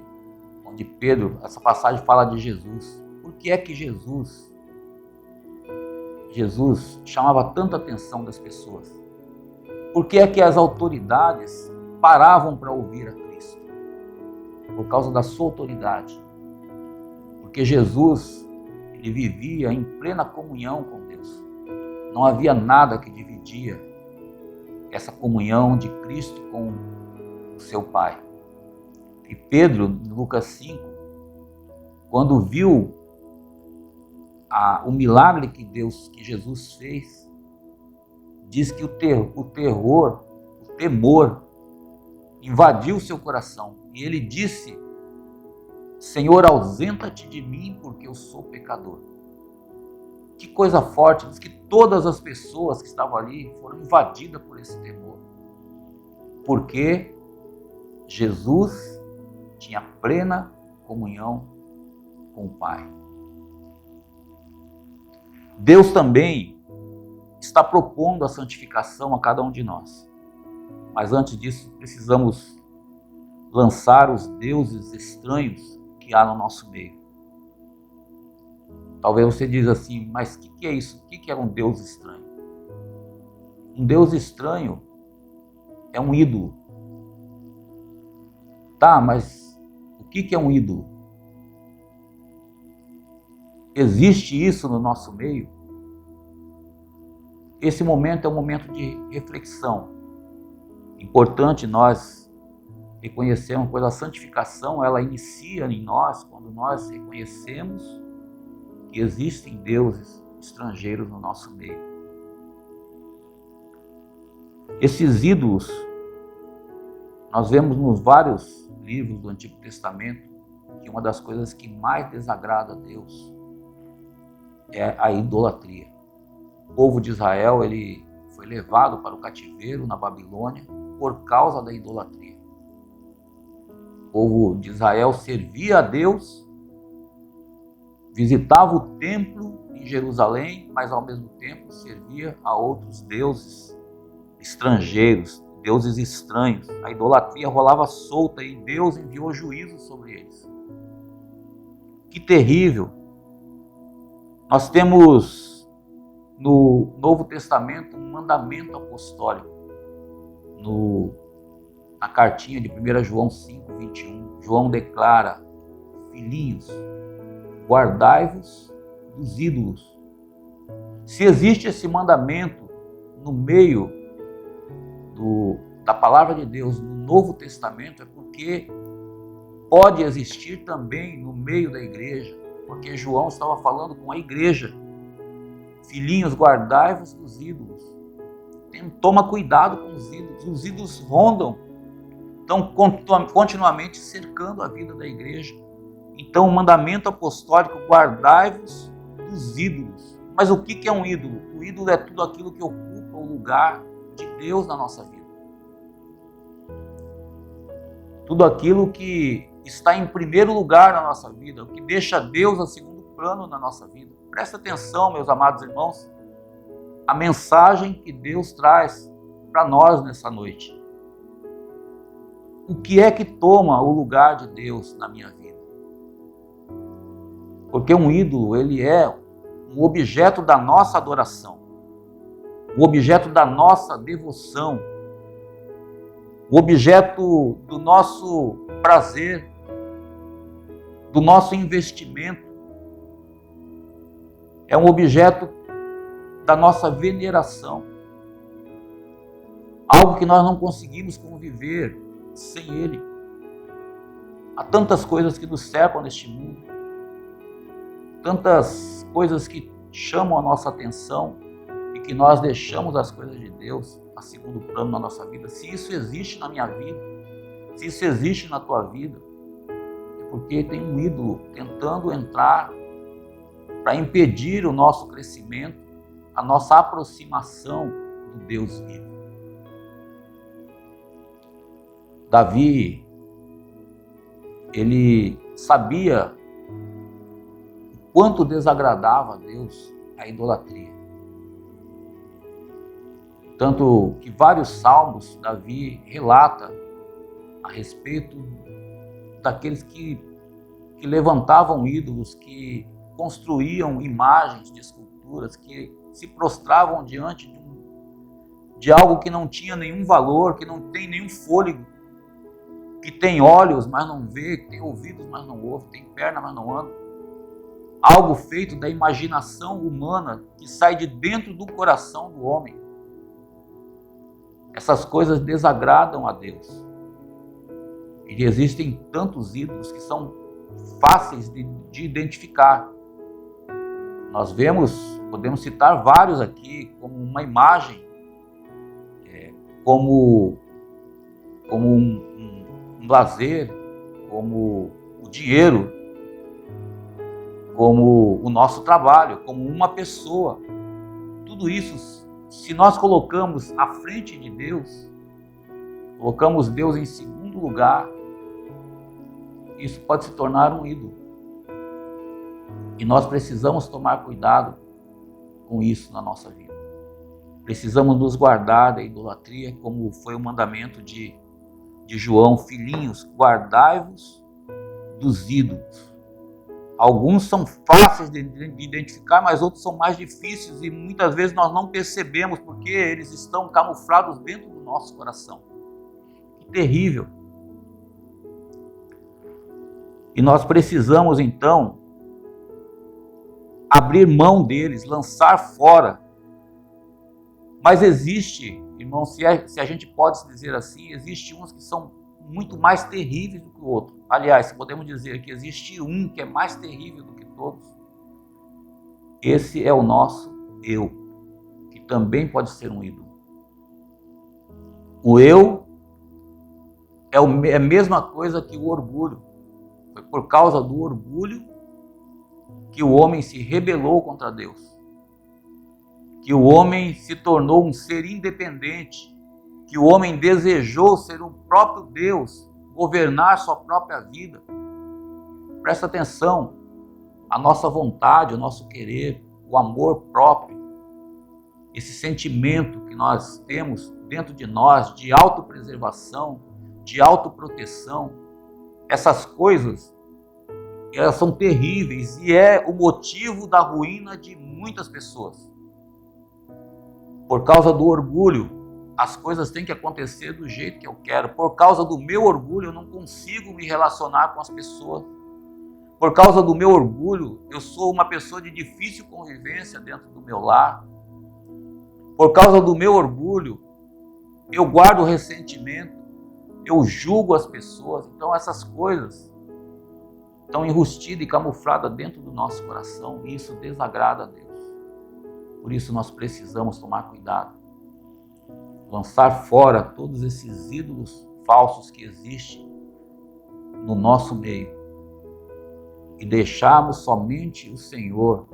Pedro, essa passagem fala de Jesus. Por que é que Jesus chamava tanta atenção das pessoas? Por que é que as autoridades paravam para ouvir a Cristo? Por causa da sua autoridade. Porque Jesus, ele vivia em plena comunhão com Deus. Não havia nada que dividia essa comunhão de Cristo com o seu Pai. E Pedro, em Lucas 5, quando viu o milagre que Jesus fez, diz que o temor invadiu seu coração. E ele disse Senhor, ausenta-te de mim, porque eu sou pecador. Que coisa forte, diz que todas as pessoas que estavam ali foram invadidas por esse temor. Porque Jesus tinha plena comunhão com o Pai. Deus também está propondo a santificação a cada um de nós. Mas antes disso, precisamos lançar os deuses estranhos que há no nosso meio. Talvez você diz assim, mas o que é isso? O que é um Deus estranho? Um Deus estranho é um ídolo. Tá, mas o que é um ídolo? Existe isso no nosso meio? Esse momento é um momento de reflexão. Importante nós reconhecermos, pois a santificação ela inicia em nós quando nós reconhecemos que existem deuses estrangeiros no nosso meio. Esses ídolos, nós vemos nos vários livros do Antigo Testamento que uma das coisas que mais desagrada a Deus é a idolatria. O povo de Israel ele foi levado para o cativeiro na Babilônia por causa da idolatria. O povo de Israel servia a Deus, visitava o templo em Jerusalém, mas ao mesmo tempo servia a outros deuses estrangeiros, deuses estranhos. A idolatria rolava solta e Deus enviou juízo sobre eles. Que terrível! Nós temos no Novo Testamento um mandamento apostólico. Na cartinha de 1 João 5:21, João declara: filhinhos, guardai-vos dos ídolos. Se existe esse mandamento no meio da palavra de Deus no Novo Testamento, é porque pode existir também no meio da igreja, porque João estava falando com a igreja. Filhinhos, guardai-vos dos ídolos. Toma cuidado com os ídolos. Os ídolos rondam, estão continuamente cercando a vida da igreja. Então, o mandamento apostólico, guardai-vos dos ídolos. Mas o que é um ídolo? O ídolo é tudo aquilo que ocupa o lugar de Deus na nossa vida. Tudo aquilo que está em primeiro lugar na nossa vida, o que deixa Deus a segundo plano na nossa vida. Presta atenção, meus amados irmãos, a mensagem que Deus traz para nós nessa noite. O que é que toma o lugar de Deus na minha vida? Porque um ídolo, ele é um objeto da nossa adoração, um objeto da nossa devoção, um objeto do nosso prazer, do nosso investimento. É um objeto da nossa veneração. Algo que nós não conseguimos conviver sem ele. Há tantas coisas que nos cercam neste mundo, tantas coisas que chamam a nossa atenção e que nós deixamos as coisas de Deus a segundo plano na nossa vida. Se isso existe na minha vida, se isso existe na tua vida, é porque tem um ídolo tentando entrar para impedir o nosso crescimento, a nossa aproximação do Deus vivo. Davi, ele sabia o quanto desagradava a Deus a idolatria. Tanto que vários salmos Davi relata a respeito daqueles que levantavam ídolos, que construíam imagens de esculturas, que se prostravam diante de algo que não tinha nenhum valor, que não tem nenhum fôlego, que tem olhos, mas não vê, que tem ouvidos, mas não ouve, tem perna, mas não anda. Algo feito da imaginação humana que sai de dentro do coração do homem. Essas coisas desagradam a Deus. E existem tantos ídolos que são fáceis de identificar. Nós podemos citar vários aqui, como uma imagem, como um lazer, como o o dinheiro, como o nosso trabalho, como uma pessoa. Tudo isso, se nós colocamos à frente de Deus, colocamos Deus em segundo lugar, isso pode se tornar um ídolo. E nós precisamos tomar cuidado com isso na nossa vida. Precisamos nos guardar da idolatria, como foi o mandamento de João: filhinhos, guardai-vos dos ídolos. Alguns são fáceis de identificar, mas outros são mais difíceis e muitas vezes nós não percebemos porque eles estão camuflados dentro do nosso coração. Que terrível! E nós precisamos então abrir mão deles, lançar fora. Mas existe, irmão, se a gente pode se dizer assim, existe uns que são muito mais terríveis do que o outro. Aliás, podemos dizer que existe um que é mais terrível do que todos. Esse é o nosso eu, que também pode ser um ídolo. O eu é a mesma coisa que o orgulho. Foi por causa do orgulho que o homem se rebelou contra Deus. Que o homem se tornou um ser independente, que o homem desejou ser o próprio Deus, governar sua própria vida. Presta atenção, a nossa vontade, o nosso querer, o amor próprio, esse sentimento que nós temos dentro de nós de autopreservação, de autoproteção, essas coisas, elas são terríveis e é o motivo da ruína de muitas pessoas. Por causa do orgulho, as coisas têm que acontecer do jeito que eu quero. Por causa do meu orgulho, eu não consigo me relacionar com as pessoas. Por causa do meu orgulho, eu sou uma pessoa de difícil convivência dentro do meu lar. Por causa do meu orgulho, eu guardo ressentimento, eu julgo as pessoas. Então essas coisas estão enrustidas e camufladas dentro do nosso coração e isso desagrada a Deus. Por isso nós precisamos tomar cuidado, lançar fora todos esses ídolos falsos que existem no nosso meio e deixarmos somente o Senhor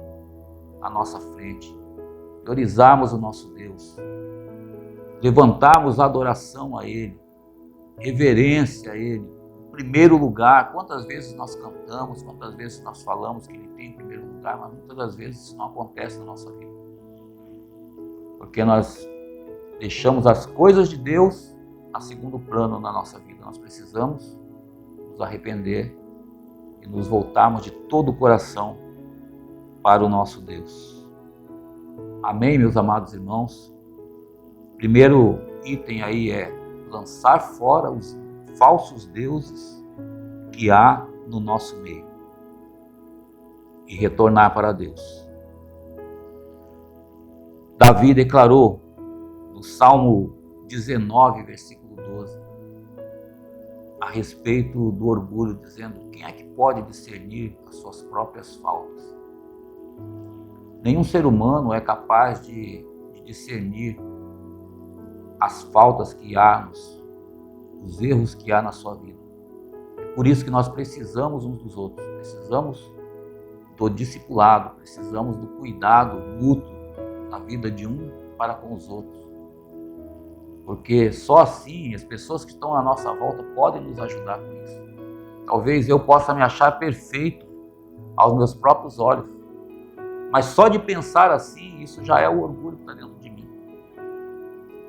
à nossa frente, priorizarmos o nosso Deus, levantarmos a adoração a Ele, reverência a Ele, em primeiro lugar. Quantas vezes nós cantamos, quantas vezes nós falamos que Ele tem em primeiro lugar, mas muitas das vezes isso não acontece na nossa vida. Porque nós deixamos as coisas de Deus a segundo plano na nossa vida. Nós precisamos nos arrepender e nos voltarmos de todo o coração para o nosso Deus. Amém, meus amados irmãos? Primeiro item aí é lançar fora os falsos deuses que há no nosso meio e retornar para Deus. Davi declarou no Salmo 19, versículo 12, a respeito do orgulho, dizendo: quem é que pode discernir as suas próprias faltas? Nenhum ser humano é capaz de discernir as faltas que há, os erros que há na sua vida. É por isso que nós precisamos uns dos outros, precisamos do discipulado, precisamos do cuidado mútuo na vida de um para com os outros. Porque só assim as pessoas que estão à nossa volta podem nos ajudar com isso. Talvez eu possa me achar perfeito aos meus próprios olhos, mas só de pensar assim, isso já é o orgulho que está dentro de mim.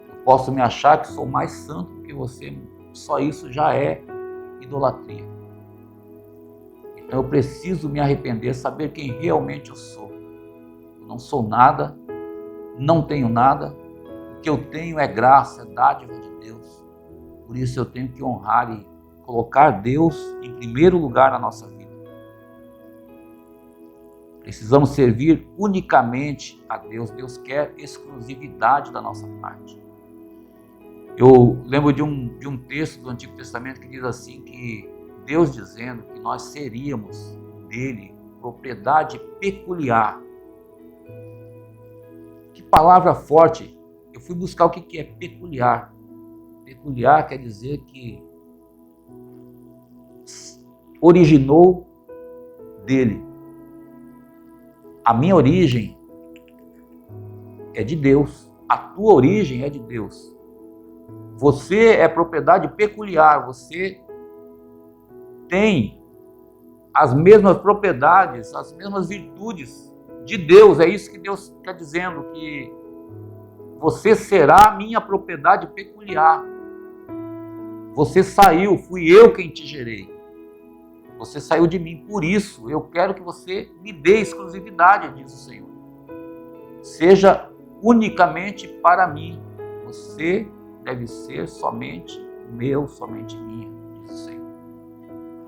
Eu posso me achar que sou mais santo do que você, só isso já é idolatria. Então eu preciso me arrepender, saber quem realmente eu sou. Eu não sou nada, não tenho nada, o que eu tenho é graça, é dádiva de Deus. Por isso eu tenho que honrar e colocar Deus em primeiro lugar na nossa vida. Precisamos servir unicamente a Deus. Deus quer exclusividade da nossa parte. Eu lembro de um texto do Antigo Testamento que diz assim, que Deus dizendo que nós seríamos dele propriedade peculiar. Que palavra forte! Eu fui buscar o que é peculiar. Peculiar quer dizer que originou dele. A minha origem é de Deus. A tua origem é de Deus. Você é propriedade peculiar. Você tem as mesmas propriedades, as mesmas virtudes de Deus. É isso que Deus está dizendo, que você será a minha propriedade peculiar. Você saiu, fui eu quem te gerei. Você saiu de mim, por isso eu quero que você me dê exclusividade, diz o Senhor. Seja unicamente para mim. Você deve ser somente meu, somente minha, diz o Senhor.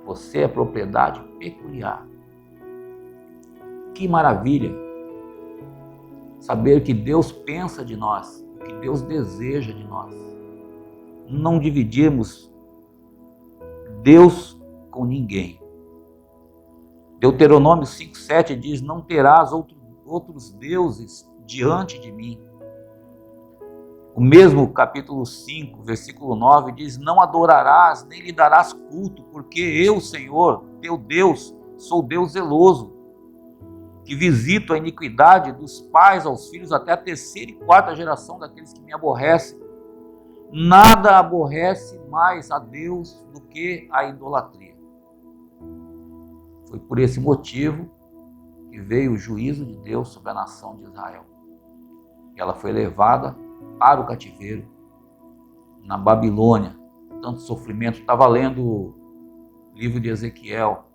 Você é propriedade peculiar. Que maravilha saber que Deus pensa de nós, que Deus deseja de nós. Não dividimos Deus com ninguém. Deuteronômio 5,7 diz: não terás outros deuses diante de mim. O mesmo capítulo 5, versículo 9 diz: não adorarás, nem lhe darás culto, porque eu, Senhor, teu Deus, sou Deus zeloso, que visito a iniquidade dos pais aos filhos até a 3ª e 4ª geração daqueles que me aborrecem. Nada aborrece mais a Deus do que a idolatria. Foi por esse motivo que veio o juízo de Deus sobre a nação de Israel. Ela foi levada para o cativeiro na Babilônia. Tanto sofrimento. Estava lendo o livro de Ezequiel.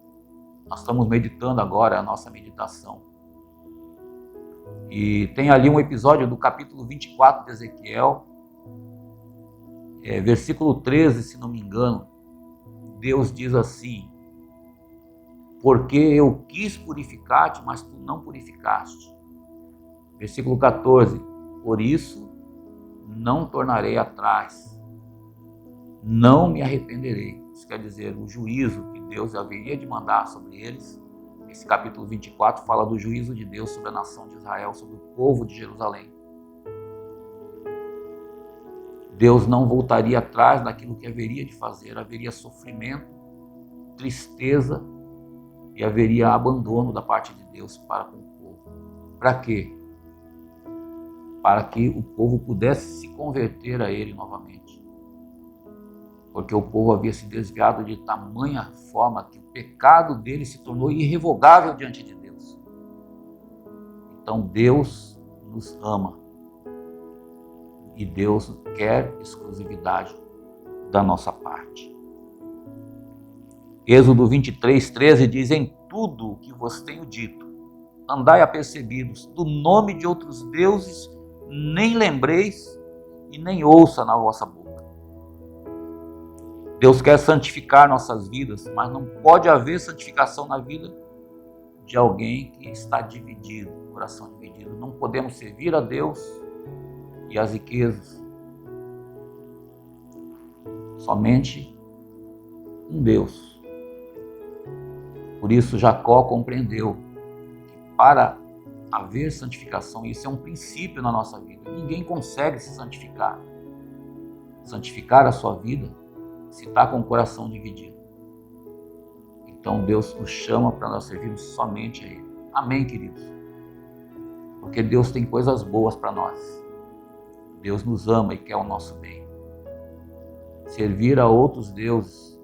Nós estamos meditando agora, a nossa meditação. E tem ali um episódio do capítulo 24 de Ezequiel, versículo 13, se não me engano. Deus diz assim: porque eu quis purificar-te, mas tu não purificaste. Versículo 14: por isso não tornarei atrás, não me arrependerei. Isso quer dizer, o juízo que Deus haveria de mandar sobre eles. Esse capítulo 24 fala do juízo de Deus sobre a nação de Israel, sobre o povo de Jerusalém. Deus não voltaria atrás daquilo que haveria de fazer. Haveria sofrimento, tristeza e haveria abandono da parte de Deus para com o povo. Para quê? Para que o povo pudesse se converter a Ele novamente. Porque o povo havia se desviado de tamanha forma que o pecado dele se tornou irrevogável diante de Deus. Então Deus nos ama. E Deus quer exclusividade da nossa parte. Êxodo 23:13 diz: em tudo o que vos tenho dito, andai apercebidos, do nome de outros deuses nem lembreis e nem ouça na vossa boca. Deus quer santificar nossas vidas, mas não pode haver santificação na vida de alguém que está dividido, coração dividido. Não podemos servir a Deus e as riquezas. Somente um Deus. Por isso Jacó compreendeu que para haver santificação, isso é um princípio na nossa vida. Ninguém consegue se santificar. Santificar a sua vida se está com o coração dividido. Então Deus nos chama para nós servirmos somente a Ele. Amém, queridos? Porque Deus tem coisas boas para nós. Deus nos ama e quer o nosso bem. Servir a outros deuses,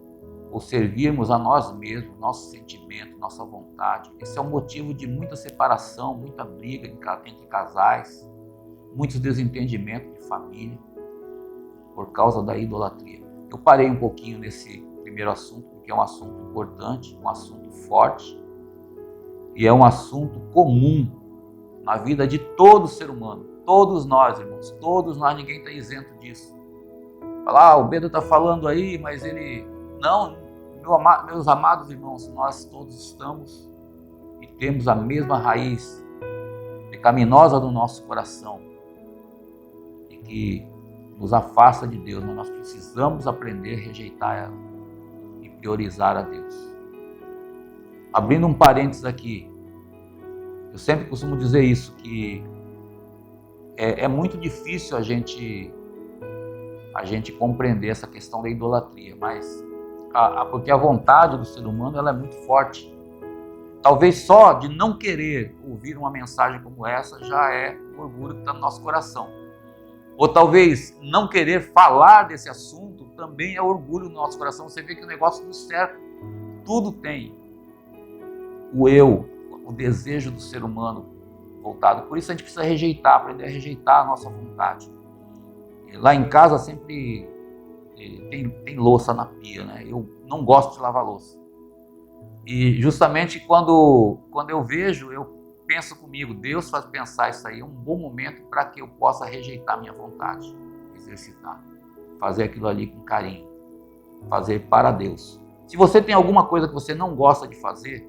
ou servirmos a nós mesmos, nosso sentimento, nossa vontade, esse é um motivo de muita separação, muita briga entre casais, muitos desentendimentos de família, por causa da idolatria. Eu parei um pouquinho nesse primeiro assunto, porque é um assunto importante, um assunto forte, e é um assunto comum na vida de todo ser humano. Todos nós, irmãos, todos nós, ninguém está isento disso. Falar, o Pedro está falando aí, mas ele... Não, meus amados irmãos, nós todos estamos e temos a mesma raiz pecaminosa do nosso coração e que nos afasta de Deus, mas nós precisamos aprender a rejeitar ela e priorizar a Deus. Abrindo um parênteses aqui, eu sempre costumo dizer isso, que é muito difícil a gente compreender essa questão da idolatria, mas porque a vontade do ser humano ela é muito forte. Talvez só de não querer ouvir uma mensagem como essa já é o orgulho que está no nosso coração. Ou talvez não querer falar desse assunto também é orgulho no nosso coração. Você vê que o negócio nos cerca. Tudo tem o eu, o desejo do ser humano voltado. Por isso a gente precisa rejeitar, aprender a rejeitar a nossa vontade. Lá em casa sempre tem louça na pia, né? Eu não gosto de lavar louça. E justamente quando eu vejo, eu penso comigo, Deus faz pensar isso aí, é um bom momento para que eu possa rejeitar minha vontade, exercitar, fazer aquilo ali com carinho, fazer para Deus. Se você tem alguma coisa que você não gosta de fazer,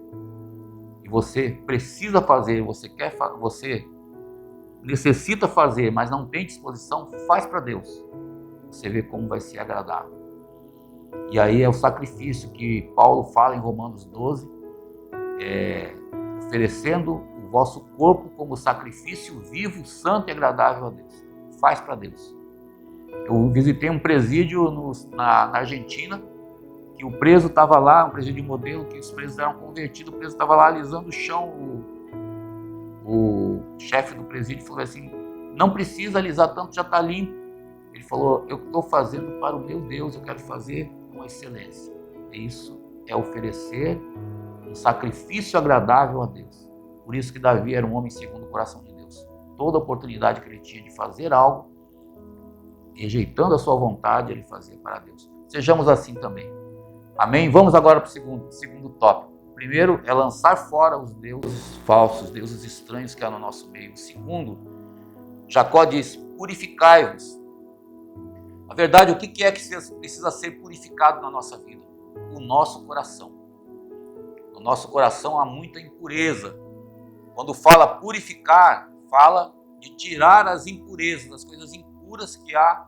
e você precisa fazer, você necessita fazer, mas não tem disposição, faz para Deus. Você vê como vai ser agradável. E aí é o sacrifício que Paulo fala em Romanos 12, oferecendo o vosso corpo como sacrifício vivo, santo e agradável a Deus. Faz para Deus. Eu visitei um presídio na Argentina, que o preso estava lá, um presídio de modelo, que os presos eram convertidos, o preso estava lá alisando o chão. O chefe do presídio falou assim, não precisa alisar tanto, já está limpo. Ele falou, eu estou fazendo para o meu Deus, eu quero fazer com excelência. Isso é oferecer um sacrifício agradável a Deus. Por isso que Davi era um homem segundo o coração de Deus. Toda oportunidade que ele tinha de fazer algo, rejeitando a sua vontade, ele fazia para Deus. Sejamos assim também. Amém? Vamos agora para o segundo tópico. O primeiro é lançar fora os deuses falsos, deuses estranhos que há no nosso meio. O segundo, Jacó diz, purificai-vos. Na verdade, o que é que precisa ser purificado na nossa vida? O nosso coração. No nosso coração há muita impureza. Quando fala purificar, fala de tirar as impurezas, as coisas impuras que há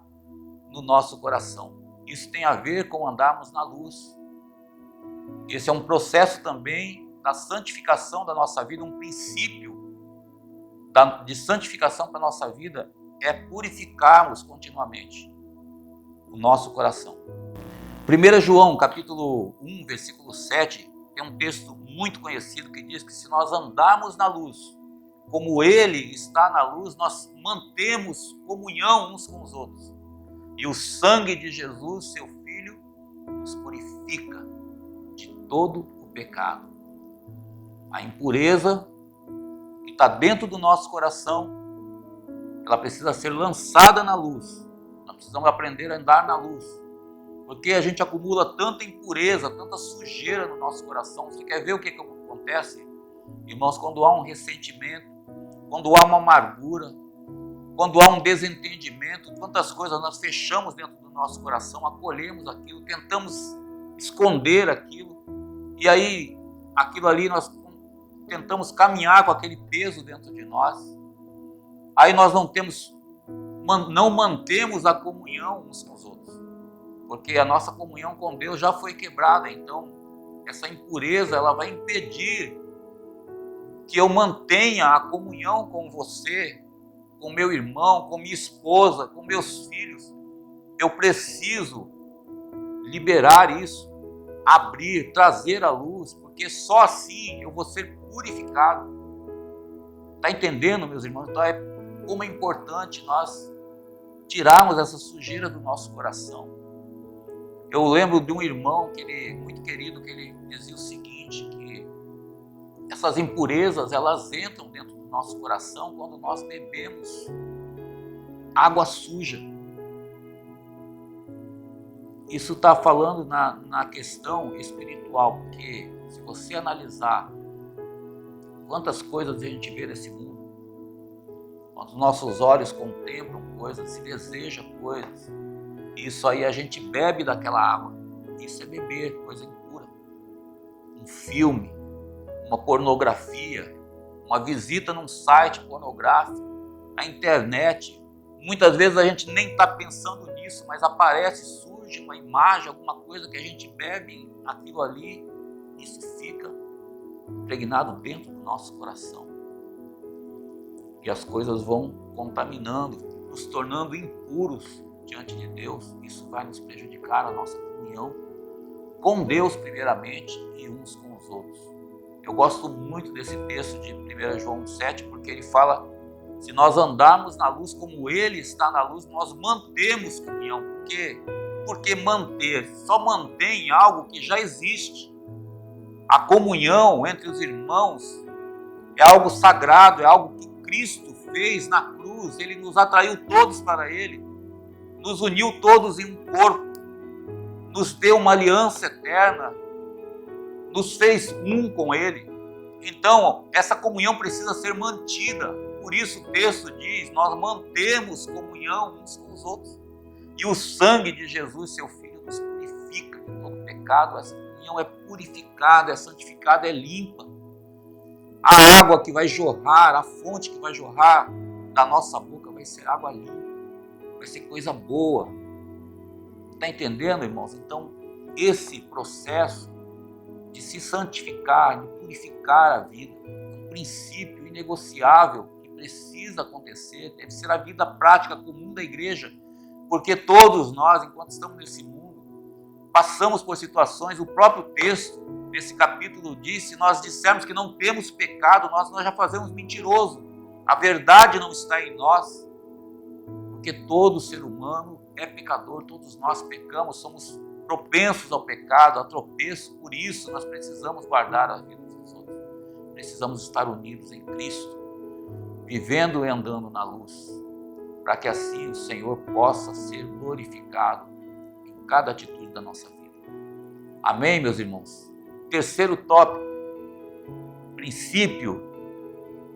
no nosso coração. Isso tem a ver com andarmos na luz. Esse é um processo também da santificação da nossa vida, um princípio de santificação para a nossa vida é purificarmos continuamente o nosso coração. 1 João, capítulo 1, versículo 7, tem um texto muito conhecido que diz que se nós andarmos na luz, como Ele está na luz, nós mantemos comunhão uns com os outros. E o sangue de Jesus, seu Filho, nos purifica de todo o pecado. A impureza que está dentro do nosso coração, ela precisa ser lançada na luz. Nós precisamos aprender a andar na luz. Porque a gente acumula tanta impureza, tanta sujeira no nosso coração. Você quer ver o que acontece? Irmãos, quando há um ressentimento, quando há uma amargura, quando há um desentendimento, quantas coisas nós fechamos dentro do nosso coração, acolhemos aquilo, tentamos esconder aquilo. E aí, aquilo ali nós tentamos caminhar com aquele peso dentro de nós. Aí nós não mantemos a comunhão uns com os outros. Porque a nossa comunhão com Deus já foi quebrada. Então, essa impureza ela vai impedir que eu mantenha a comunhão com você, com meu irmão, com minha esposa, com meus filhos. Eu preciso liberar isso, abrir, trazer à luz, porque só assim eu vou ser purificado. Está entendendo, meus irmãos? Então, como é importante nós tirarmos essa sujeira do nosso coração. Eu lembro de um irmão muito querido, que ele dizia o seguinte, que essas impurezas, elas entram dentro do nosso coração quando nós bebemos água suja. Isso está falando na questão espiritual, porque se você analisar quantas coisas a gente vê nesse mundo, quando os nossos olhos contemplam coisas, se deseja coisas, isso aí a gente bebe daquela água. Isso é beber coisa impura. Um filme, uma pornografia, uma visita num site pornográfico, a internet. Muitas vezes a gente nem está pensando nisso, mas aparece, surge uma imagem, alguma coisa que a gente bebe, aquilo ali, isso fica impregnado dentro do nosso coração. E as coisas vão contaminando, nos tornando impuros diante de Deus. Isso vai nos prejudicar a nossa comunhão com Deus primeiramente e uns com os outros. Eu gosto muito desse texto de 1 João 7, porque ele fala: se nós andarmos na luz como Ele está na luz, nós mantemos comunhão. Por quê? Porque manter, só mantém algo que já existe. A comunhão entre os irmãos é algo sagrado, é algo que Cristo fez na cruz. Ele nos atraiu todos para Ele, nos uniu todos em um corpo, nos deu uma aliança eterna, nos fez um com Ele. Então, essa comunhão precisa ser mantida. Por isso o texto diz: nós mantemos comunhão uns com os outros. E o sangue de Jesus, seu Filho, nos purifica de todo pecado. Essa comunhão é purificada, é santificada, é limpa. A água que vai jorrar, a fonte que vai jorrar da nossa boca vai ser água limpa, vai ser coisa boa. Está entendendo, irmãos? Então, esse processo de se santificar, de purificar a vida, é um princípio inegociável que precisa acontecer, deve ser a vida prática comum da igreja, porque todos nós, enquanto estamos nesse mundo, passamos por situações. O próprio texto desse capítulo diz: se nós dissermos que não temos pecado, nós já fazemos mentiroso. A verdade não está em nós, porque todo ser humano é pecador, todos nós pecamos, somos propensos ao pecado, a tropeço. Por isso nós precisamos guardar a vida dos outros, precisamos estar unidos em Cristo, vivendo e andando na luz, para que assim o Senhor possa ser glorificado em cada atitude da nossa vida. Amém, meus irmãos? Terceiro tópico: princípio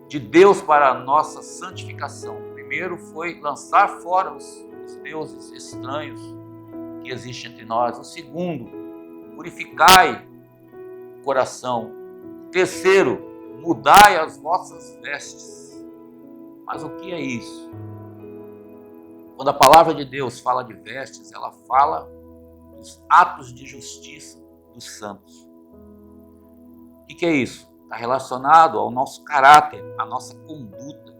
de Deus para a nossa santificação. O primeiro foi lançar fora os deuses estranhos que existem entre nós. O segundo, purificai o coração. O terceiro, mudai as vossas vestes. Mas o que é isso? Quando a palavra de Deus fala de vestes, ela fala dos atos de justiça dos santos. O que é isso? Está relacionado ao nosso caráter, à nossa conduta,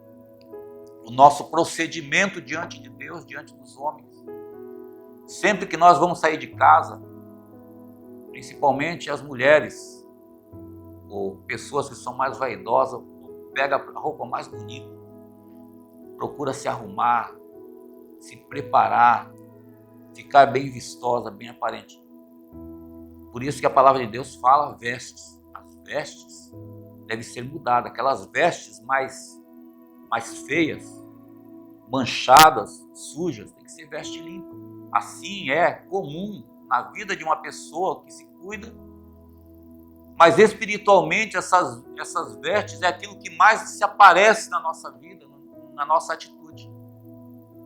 o nosso procedimento diante de Deus, diante dos homens. Sempre que nós vamos sair de casa, principalmente as mulheres, ou pessoas que são mais vaidosas, pega a roupa mais bonita, procura se arrumar, se preparar, ficar bem vistosa, bem aparente. Por isso que a palavra de Deus fala vestes. As vestes devem ser mudadas. Aquelas vestes mais feias, manchadas, sujas, tem que ser veste limpa. Assim é comum na vida de uma pessoa que se cuida, mas espiritualmente essas vestes é aquilo que mais se aparece na nossa vida, na nossa atitude.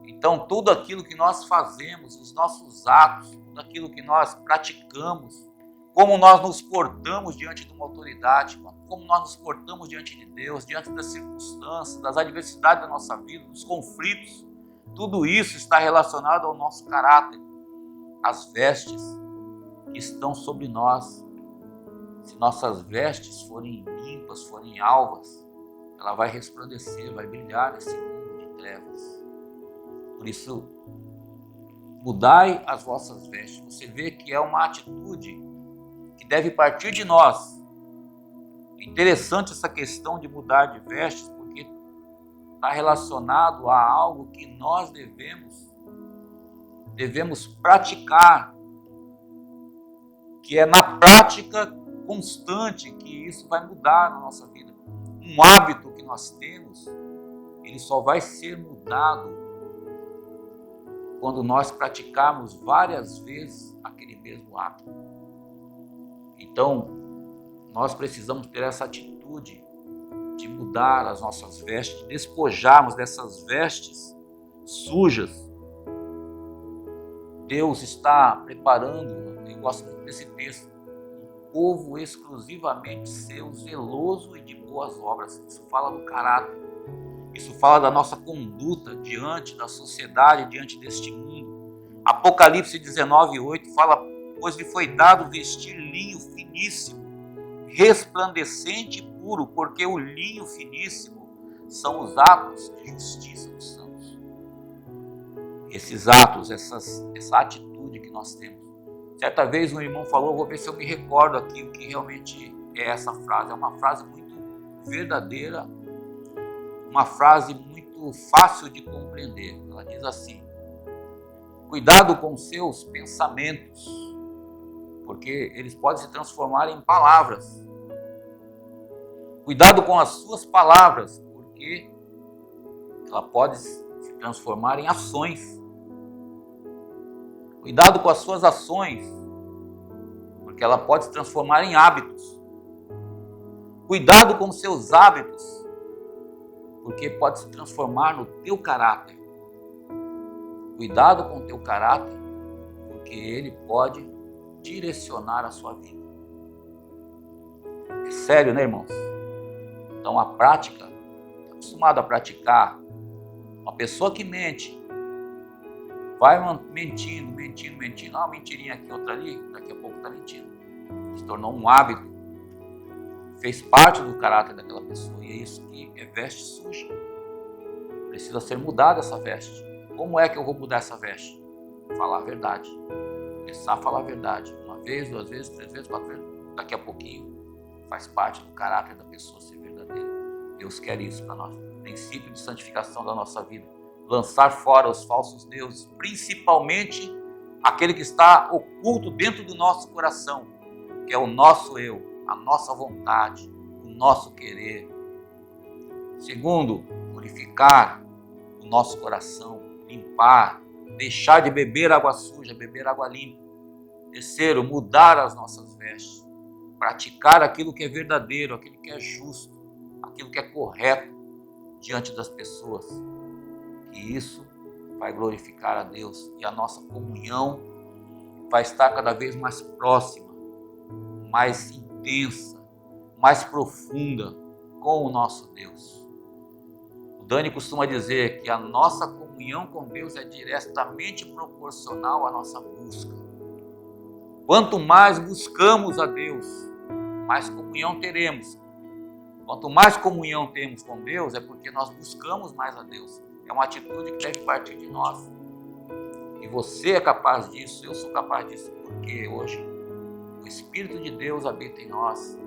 Então, tudo aquilo que nós fazemos, os nossos atos, tudo aquilo que nós praticamos, como nós nos portamos diante de uma autoridade, como nós nos portamos diante de Deus, diante das circunstâncias, das adversidades da nossa vida, dos conflitos, tudo isso está relacionado ao nosso caráter. As vestes que estão sobre nós, se nossas vestes forem limpas, forem alvas, ela vai resplandecer, vai brilhar nesse mundo de trevas. Por isso, mudai as vossas vestes. Você vê que é uma atitude que deve partir de nós. É interessante essa questão de mudar de vestes, porque está relacionado a algo que nós devemos praticar, que é na prática constante que isso vai mudar na nossa vida. Um hábito que nós temos, ele só vai ser mudado quando nós praticarmos várias vezes aquele mesmo hábito. Então, nós precisamos ter essa atitude de mudar as nossas vestes, de despojarmos dessas vestes sujas. Deus está preparando, eu gosto muito desse texto, um povo exclusivamente seu, zeloso e de boas obras. Isso fala do caráter, isso fala da nossa conduta diante da sociedade, diante deste mundo. Apocalipse 19:8 fala: pois lhe foi dado vestir linho finíssimo, resplandecente e puro, porque o linho finíssimo são os atos de justiça dos santos. Esses atos, essa atitude que nós temos, Certa vez um irmão falou, vou ver se eu me recordo aqui o que realmente é essa frase. É uma frase muito verdadeira, uma frase muito fácil de compreender. Ela diz assim: cuidado com seus pensamentos, porque eles podem se transformar em palavras. Cuidado com as suas palavras, porque ela pode se transformar em ações. Cuidado com as suas ações, porque ela pode se transformar em hábitos. Cuidado com os seus hábitos, porque pode se transformar no teu caráter. Cuidado com o teu caráter, porque ele pode direcionar a sua vida. É sério, né, irmãos? Então a prática, acostumado a praticar, uma pessoa que mente, vai mentindo, uma mentirinha aqui, outra ali, daqui a pouco está mentindo. Se tornou um hábito, fez parte do caráter daquela pessoa, e é isso que é veste suja. Precisa ser mudada essa veste. Como é que eu vou mudar essa veste? Falar a verdade. Começar a falar a verdade. Uma vez, 2 vezes, 3 vezes, 4 vezes. Daqui a pouquinho faz parte do caráter da pessoa ser verdadeira. Deus quer isso para nós. Princípio de santificação da nossa vida. Lançar fora os falsos deuses, principalmente aquele que está oculto dentro do nosso coração, que é o nosso eu, a nossa vontade, o nosso querer. Segundo, purificar o nosso coração, limpar, deixar de beber água suja, beber água limpa. Terceiro, mudar as nossas vestes, praticar aquilo que é verdadeiro, aquilo que é justo, aquilo que é correto diante das pessoas. E isso vai glorificar a Deus, e a nossa comunhão vai estar cada vez mais próxima, mais intensa, mais profunda com o nosso Deus. O Dani costuma dizer que a nossa comunhão com Deus é diretamente proporcional à nossa busca. Quanto mais buscamos a Deus, mais comunhão teremos. Quanto mais comunhão temos com Deus, é porque nós buscamos mais a Deus. É uma atitude que deve partir de nós. E você é capaz disso, eu sou capaz disso, porque hoje o Espírito de Deus habita em nós.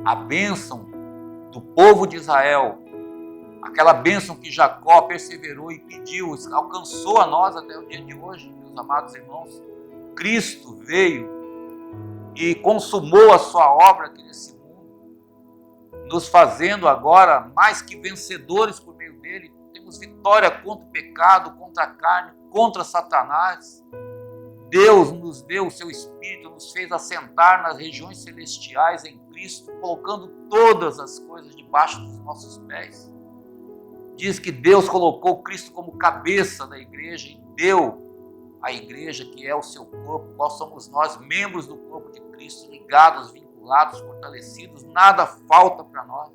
A bênção do povo de Israel, aquela bênção que Jacó perseverou e pediu, alcançou a nós até o dia de hoje, meus amados irmãos. Cristo veio e consumou a sua obra aqui nesse mundo, nos fazendo agora mais que vencedores por meio dele. Temos vitória contra o pecado, contra a carne, contra Satanás. Deus nos deu o seu Espírito, nos fez assentar nas regiões celestiais em Cristo, colocando todas as coisas debaixo dos nossos pés. Diz que Deus colocou Cristo como cabeça da igreja e deu à igreja, que é o seu corpo, qual somos nós, membros do corpo de Cristo, ligados, vinculados, fortalecidos. Nada falta para nós.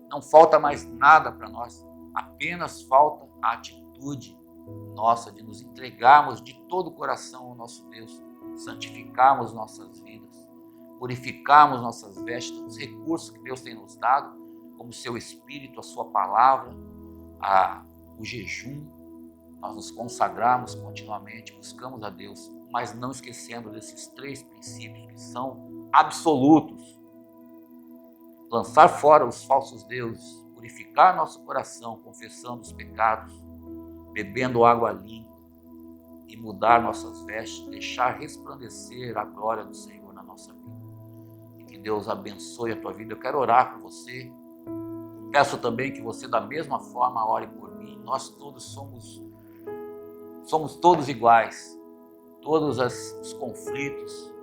Não falta mais nada para nós. Apenas falta a atitude nossa de nos entregarmos de todo o coração ao nosso Deus, santificarmos nossas vidas, purificarmos nossas vestes, os recursos que Deus tem nos dado, como o seu Espírito, a sua palavra, o jejum. Nós nos consagramos continuamente, buscamos a Deus, mas não esquecendo desses 3 princípios que são absolutos. Lançar fora os falsos deuses, purificar nosso coração, confessando os pecados, bebendo água limpa e mudar nossas vestes, deixar resplandecer a glória do Senhor na nossa vida. E que Deus abençoe a tua vida. Eu quero orar por você. Peço também que você da mesma forma ore por mim. Nós todos somos todos iguais. Todos os conflitos,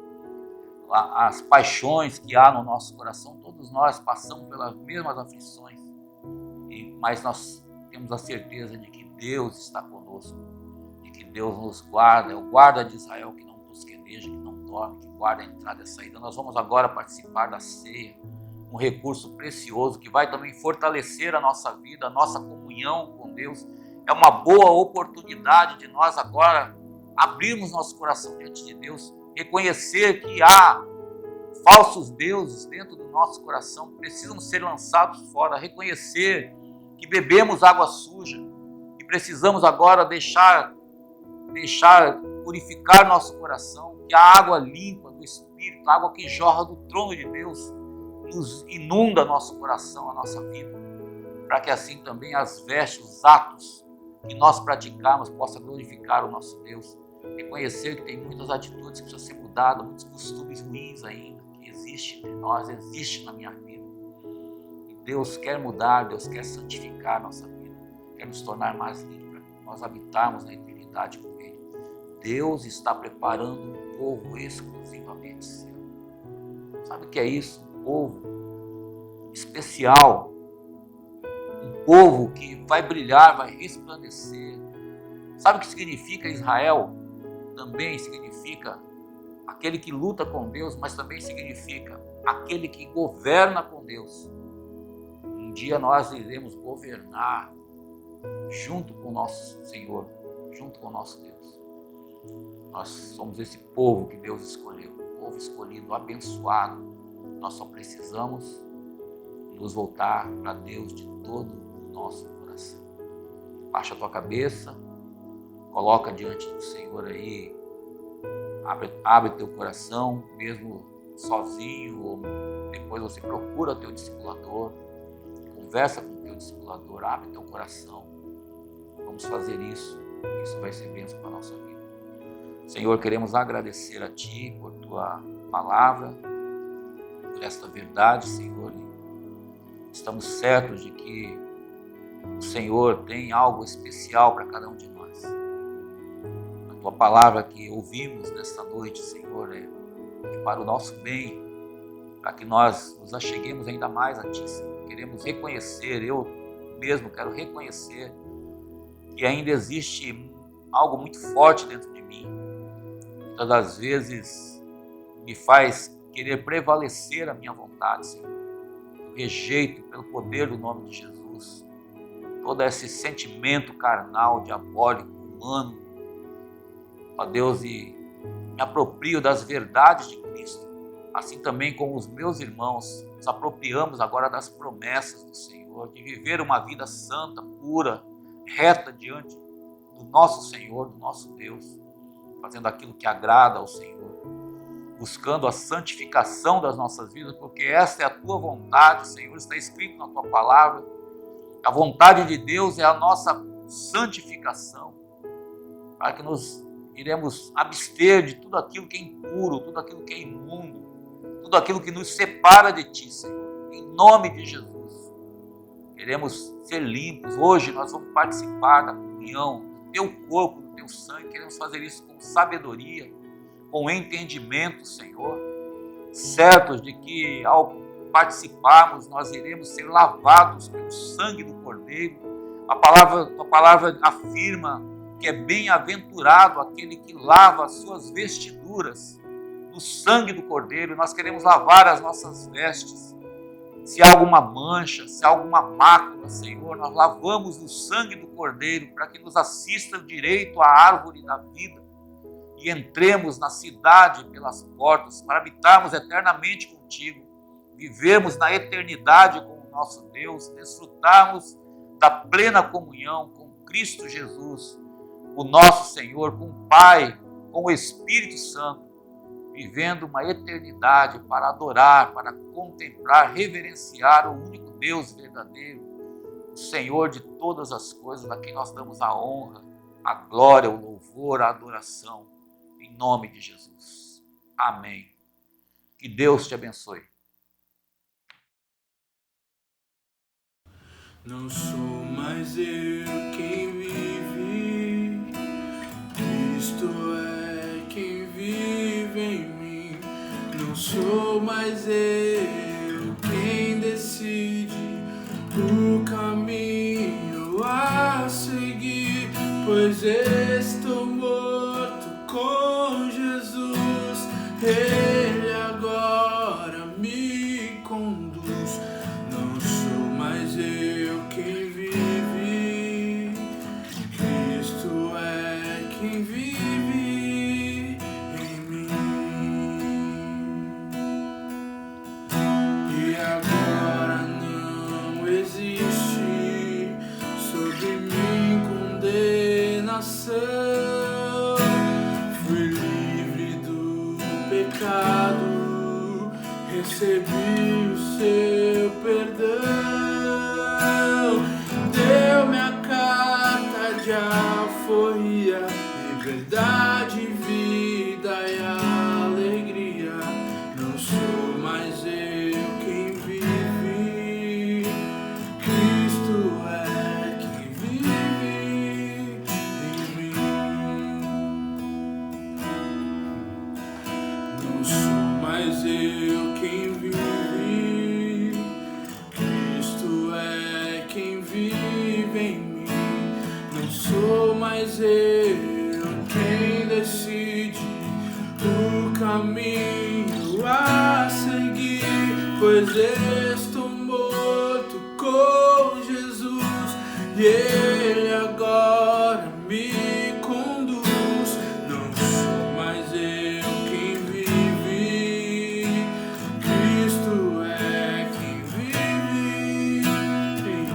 as paixões que há no nosso coração, todos nós passamos pelas mesmas aflições. Mas nós temos a certeza de que Deus está conosco, de que Deus nos guarda, é o guarda de Israel que não tosqueneja, que não dorme, que guarda a entrada e a saída. Nós vamos agora participar da ceia, um recurso precioso que vai também fortalecer a nossa vida, a nossa comunhão com Deus. É uma boa oportunidade de nós agora abrirmos nosso coração diante de Deus, reconhecer que há falsos deuses dentro do nosso coração que precisam ser lançados fora, reconhecer que bebemos água suja e precisamos agora deixar purificar nosso coração, que a água limpa do Espírito, a água que jorra do trono de Deus, nos inunda nosso coração, a nossa vida, para que assim também as vestes, os atos que nós praticarmos possa glorificar o nosso Deus. Reconhecer que tem muitas atitudes que precisam ser mudadas, muitos costumes ruins ainda, que existem entre nós, existe na minha vida. E Deus quer mudar, Deus quer santificar a nossa vida, quer nos tornar mais limpos, para que nós habitarmos na eternidade com Ele. Deus está preparando um povo exclusivamente seu. Sabe o que é isso? Um povo especial, um povo que vai brilhar, vai resplandecer. Sabe o que significa Israel? Também significa aquele que luta com Deus, mas também significa aquele que governa com Deus. Um dia nós iremos governar junto com o nosso Senhor, junto com o nosso Deus. Nós somos esse povo que Deus escolheu, um povo escolhido, abençoado. Nós só precisamos nos voltar para Deus de todo o nosso coração. Baixa a tua cabeça, coloca diante do Senhor aí, abre teu coração, mesmo sozinho, ou depois você procura teu discipulador, conversa com teu discipulador, abre teu coração. Vamos fazer isso vai ser bênção para a nossa vida. Senhor, queremos agradecer a Ti por Tua palavra, por esta verdade, Senhor. Estamos certos de que o Senhor tem algo especial para cada um de nós. A Tua palavra que ouvimos nesta noite, Senhor, é para o nosso bem, para que nós nos acheguemos ainda mais a Ti, Senhor. Queremos reconhecer, eu mesmo quero reconhecer que ainda existe algo muito forte dentro de mim. Muitas das vezes me faz querer prevalecer a minha vontade, Senhor. Eu rejeito pelo poder do nome de Jesus todo esse sentimento carnal, diabólico, humano, ó Deus, e me aproprio das verdades de Cristo, assim também como os meus irmãos, nos apropriamos agora das promessas do Senhor, de viver uma vida santa, pura, reta diante do nosso Senhor, do nosso Deus, fazendo aquilo que agrada ao Senhor, buscando a santificação das nossas vidas, porque essa é a Tua vontade, Senhor, está escrito na Tua palavra. A vontade de Deus é a nossa santificação, para que nos iremos abster de tudo aquilo que é impuro, tudo aquilo que é imundo, tudo aquilo que nos separa de Ti, Senhor, em nome de Jesus. Queremos ser limpos. Hoje nós vamos participar da comunhão do Teu corpo, do Teu sangue. Queremos fazer isso com sabedoria, com entendimento, Senhor, certos de que ao participarmos nós iremos ser lavados pelo sangue do Cordeiro. A palavra afirma que é bem-aventurado aquele que lava as suas vestiduras no sangue do Cordeiro. Nós queremos lavar as nossas vestes. Se há alguma mancha, se há alguma mácula, Senhor, nós lavamos no sangue do Cordeiro para que nos assista o direito à árvore da vida e entremos na cidade pelas portas para habitarmos eternamente contigo, vivemos na eternidade com o nosso Deus, desfrutarmos da plena comunhão com Cristo Jesus, o nosso Senhor, com o Pai, com o Espírito Santo, vivendo uma eternidade para adorar, para contemplar, reverenciar o único Deus verdadeiro, o Senhor de todas as coisas, a quem nós damos a honra, a glória, o louvor, a adoração, em nome de Jesus. Amém. Que Deus te abençoe. Não sou mais eu quem vive, Cristo é quem vive em mim. Não sou mais eu quem decide o caminho a seguir, pois estou morto com Jesus, Ele agora me conduz. Não sou mais eu quem vive, Cristo é quem vive em mim. E agora não existe sobre mim condenação. pecado, recebi o seu perdão, deu-me a carta de alforria, liberdade, vida e alegria. Não sou mais eu quem vive, Cristo é quem vive em mim. Não sou mais eu quem vive, Cristo é quem vive em mim. Não sou mais eu quem decide o caminho a seguir, pois estou morto com Jesus e Ele agora me conduz. Não sou mais eu quem vive, Cristo é quem vive em mim.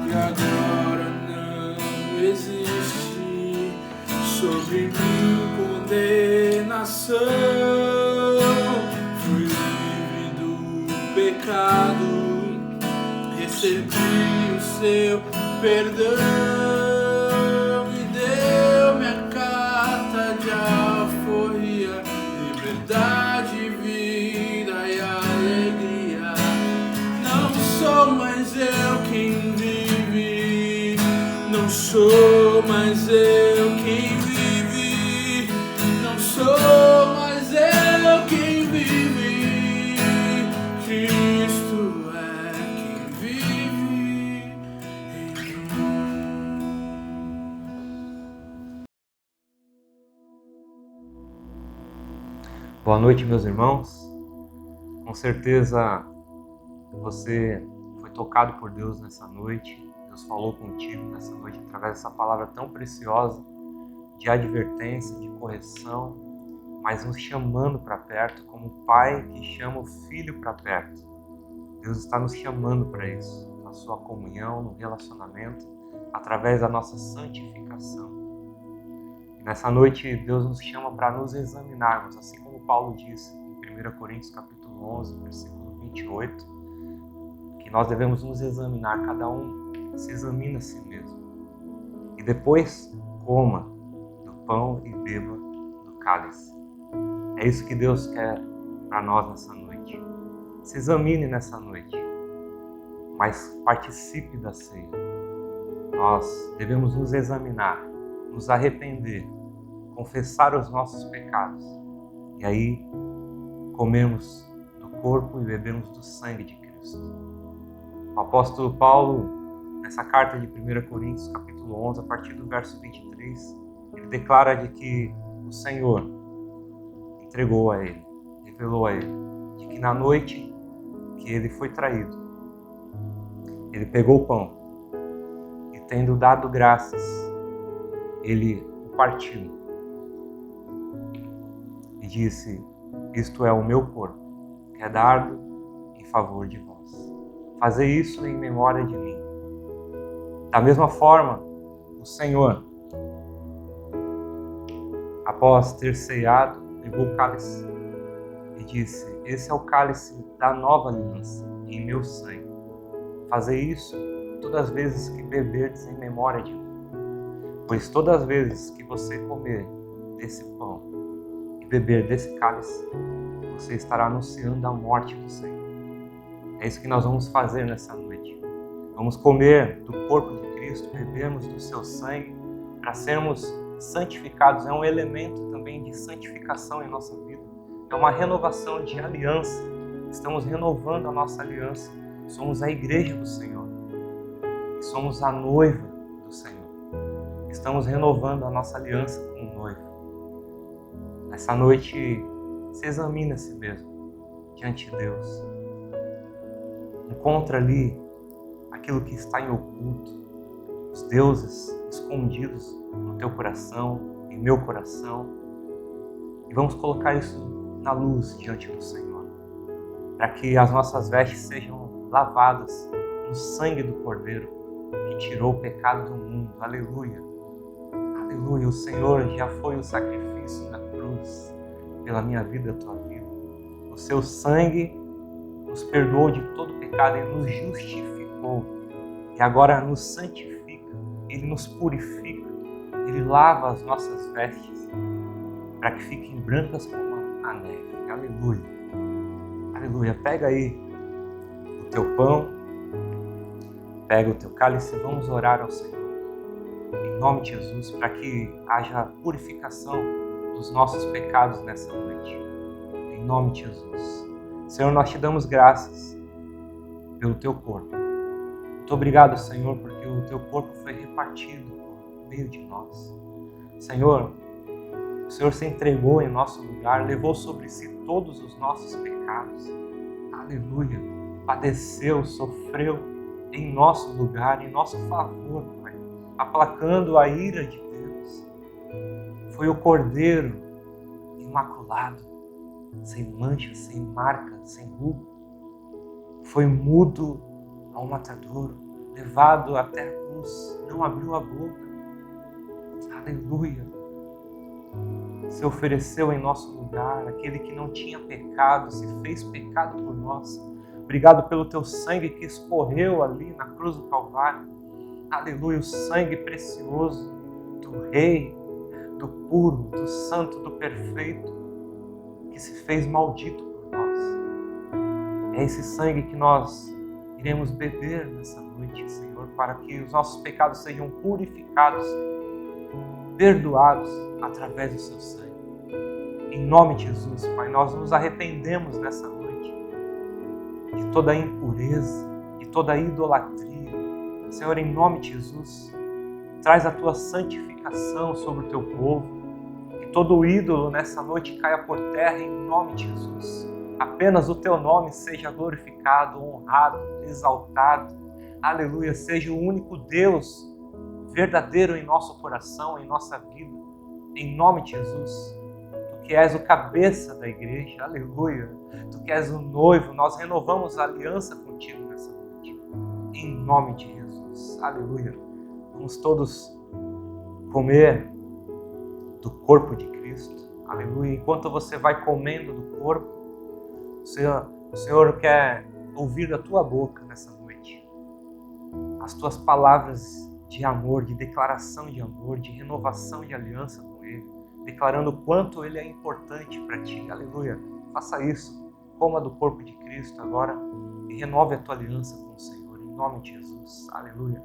E agora não existe sobre mim condenação. Fui livre do pecado, recebi o seu perdão e deu-me a carta de alforria, liberdade, vida e alegria. Não sou mais eu quem vive, não sou mais eu quem vive, não sou mais eu quem vive, Cristo é quem vive em mim. Boa noite, meus irmãos. Com certeza você foi tocado por Deus nessa noite. Deus falou contigo nessa noite através dessa palavra tão preciosa de advertência, de correção, mas nos chamando para perto, como o pai que chama o filho para perto. Deus está nos chamando para isso, na sua comunhão, no relacionamento, através da nossa santificação. E nessa noite Deus nos chama para nos examinarmos, assim como Paulo disse em 1 Coríntios capítulo 11, versículo 28, que nós devemos nos examinar, cada um se examina a si mesmo. E depois coma do pão e beba do cálice. É isso que Deus quer para nós nessa noite. Se examine nessa noite, mas participe da ceia. Nós devemos nos examinar, nos arrepender, confessar os nossos pecados. E aí comemos do corpo e bebemos do sangue de Cristo. O apóstolo Paulo, nessa carta de 1 Coríntios, capítulo 11, a partir do verso 23, ele declara de que o Senhor entregou a ele, revelou a ele, de que na noite que ele foi traído, ele pegou o pão e, tendo dado graças, ele o partiu e disse: isto é o meu corpo, que é dado em favor de vós. Fazei isso em memória de mim. Da mesma forma, o Senhor, após ter ceado, pegou o cálice e disse: esse é o cálice da nova aliança, em meu sangue. Fazei isso todas as vezes que beberdes em memória de mim. Pois todas as vezes que você comer desse pão e beber desse cálice, você estará anunciando a morte do Senhor. É isso que nós vamos fazer nessa noite. Vamos comer do corpo de Cristo, bebermos do seu sangue, para sermos santificados. É um elemento também de santificação em nossa vida. É uma renovação de aliança. Estamos renovando a nossa aliança. Somos a igreja do Senhor. E somos a noiva do Senhor. Estamos renovando a nossa aliança com o noivo. Nessa noite, se examine a si mesmo diante de Deus. Encontra ali aquilo que está em oculto, os deuses escondidos no teu coração, em meu coração, e vamos colocar isso na luz diante do Senhor, para que as nossas vestes sejam lavadas no sangue do Cordeiro que tirou o pecado do mundo. Aleluia, aleluia. Aleluia, o Senhor já foi o sacrifício na cruz pela minha vida e a tua vida. O seu sangue nos perdoou de todo pecado e nos justificou. E agora nos santifica, Ele nos purifica, Ele lava as nossas vestes para que fiquem brancas como a neve. Aleluia, aleluia. Pega aí o teu pão, pega o teu cálice e vamos orar ao Senhor. Em nome de Jesus, para que haja purificação dos nossos pecados nessa noite. Em nome de Jesus. Senhor, nós te damos graças pelo teu corpo. Muito obrigado, Senhor, porque o teu corpo foi repartido por meio de nós. Senhor, o Senhor se entregou em nosso lugar, levou sobre si todos os nossos pecados. Aleluia. Padeceu, sofreu em nosso lugar, em nosso favor, Pai, aplacando a ira de Deus. Foi o Cordeiro imaculado, sem mancha, sem marca, sem ruga. Foi mudo ao matadouro, levado até a cruz, não abriu a boca. Aleluia. Se ofereceu em nosso lugar, aquele que não tinha pecado, se fez pecado por nós. Obrigado pelo teu sangue que escorreu ali na cruz do Calvário. Aleluia, o sangue precioso do Rei, do puro, do santo, do perfeito, que se fez maldito por nós. É esse sangue que nós iremos beber nessa noite, Senhor, para que os nossos pecados sejam purificados, perdoados através do seu sangue. Em nome de Jesus, Pai, nós nos arrependemos nessa noite de toda a impureza, de toda a idolatria. Senhor, em nome de Jesus, traz a tua santificação sobre o teu povo, que todo ídolo nessa noite caia por terra em nome de Jesus. Apenas o teu nome seja glorificado, honrado, exaltado. Aleluia, seja o único Deus verdadeiro em nosso coração, em nossa vida. Em nome de Jesus, tu que és o cabeça da igreja, aleluia. Tu que és o noivo, nós renovamos a aliança contigo nessa noite. Em nome de Jesus, aleluia. Vamos todos comer do corpo de Cristo, aleluia. Enquanto você vai comendo do corpo, o Senhor quer ouvir da tua boca nessa noite as tuas palavras de amor, de declaração de amor, de renovação de aliança com Ele, declarando o quanto Ele é importante para ti, aleluia. Faça isso, coma do corpo de Cristo agora e renove a tua aliança com o Senhor, em nome de Jesus, aleluia.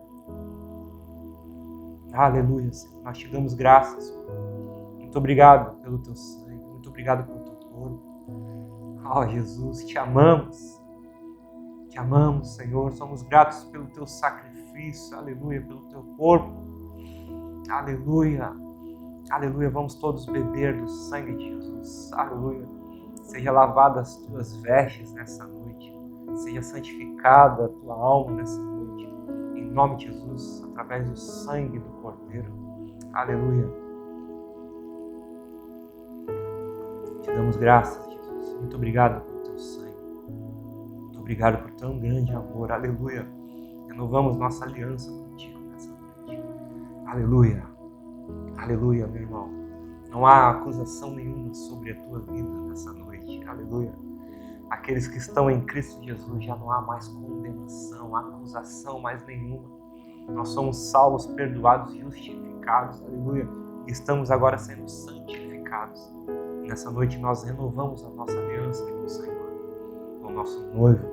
Aleluia, Senhor, nós te damos graças, Senhor. Muito obrigado pelo teu sangue, muito obrigado pelo teu corpo. Oh, Jesus, te amamos, Senhor, somos gratos pelo teu sacrifício, aleluia, pelo teu corpo, aleluia, aleluia, vamos todos beber do sangue de Jesus, aleluia, seja lavada as tuas vestes nessa noite, seja santificada a tua alma nessa noite, em nome de Jesus, através do sangue do Cordeiro, aleluia. Te damos graças, Jesus, muito obrigado pelo teu sangue, muito obrigado por tão grande amor, aleluia. Renovamos nossa aliança contigo nessa noite. Aleluia. Aleluia, meu irmão. Não há acusação nenhuma sobre a tua vida nessa noite. Aleluia. Aqueles que estão em Cristo Jesus já não há mais condenação, acusação mais nenhuma. Nós somos salvos, perdoados, justificados. Aleluia. E estamos agora sendo santificados. Nessa noite nós renovamos a nossa aliança com o Senhor, com o nosso noivo,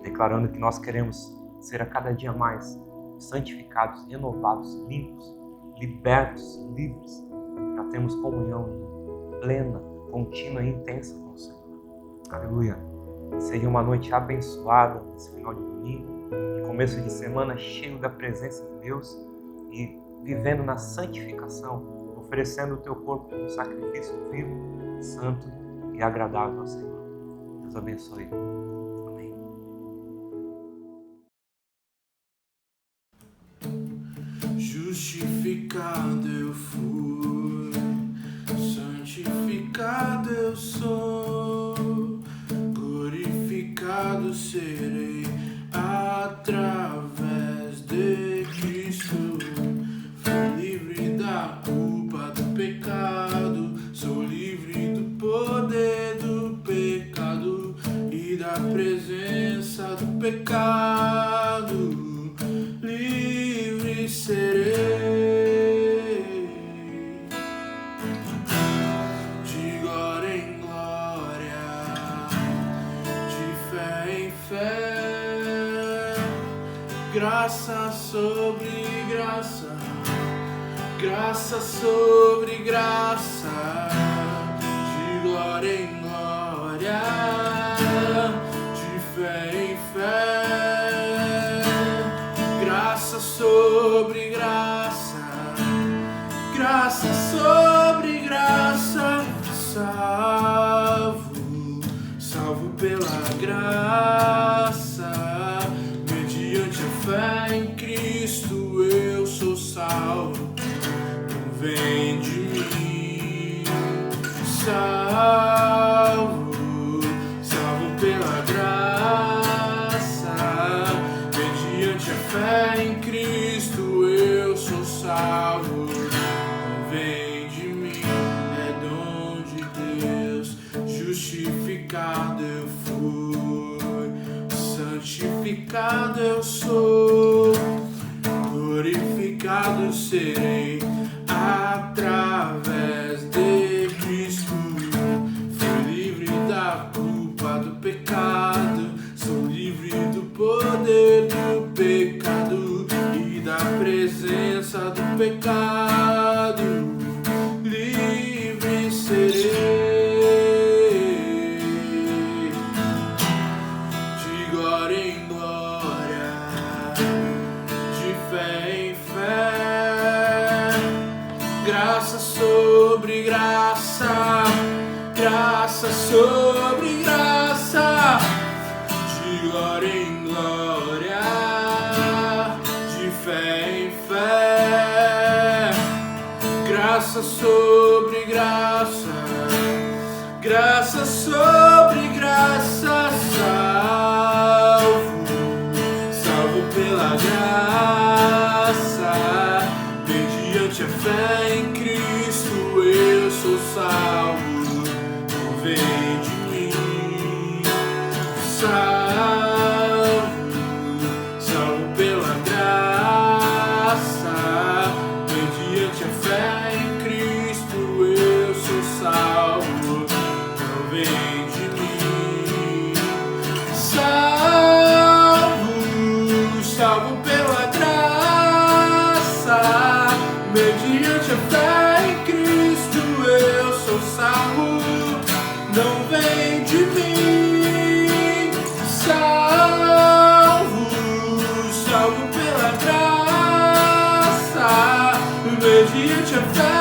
declarando que nós queremos ser a cada dia mais santificados, renovados, limpos, libertos, livres, para termos comunhão plena, contínua e intensa com o Senhor. Aleluia. Seja uma noite abençoada nesse final de domingo, começo de semana cheio da presença de Deus e vivendo na santificação, oferecendo o teu corpo como sacrifício vivo, santo e agradável ao Senhor. Deus abençoe. Justificado eu fui, santificado eu sou, glorificado serei através de Cristo. Fui livre da culpa. pecado, sou livre do poder do pecado e da presença do pecado. Livre serei, de glória em glória, de fé em fé, graça sobre graça, graça sobre graça, de glória em glória, de fé em fé, graça sobre graça, graça sobre graça, salvo pela graça, mediante a fé em Cristo eu sou salvo. Vem de mim, salvo pela graça, mediante a fé em Cristo eu sou salvo. Vem de mim, é dom de Deus, justificado eu fui, santificado eu sou, glorificado serei. Através de Cristo, fui livre da culpa do pecado, sou livre do poder do pecado e da presença do pecado. Livre serei, de glória em glória, de fé em fé, graça sobre graça, graça sobre graça, de glória em glória, de fé em fé, graça sobre graça, graça sobre graça, salvo pela graça, mediante a fé em Cristo eu sou salvo. Não vem de mim, salvo pela graça, mediante a fé em Cristo eu sou salvo. Não vem de mim, salvo pela graça, mediante a fé em Cristo eu sou salvo. Não vem de mim, salvo pela graça, mediante a fé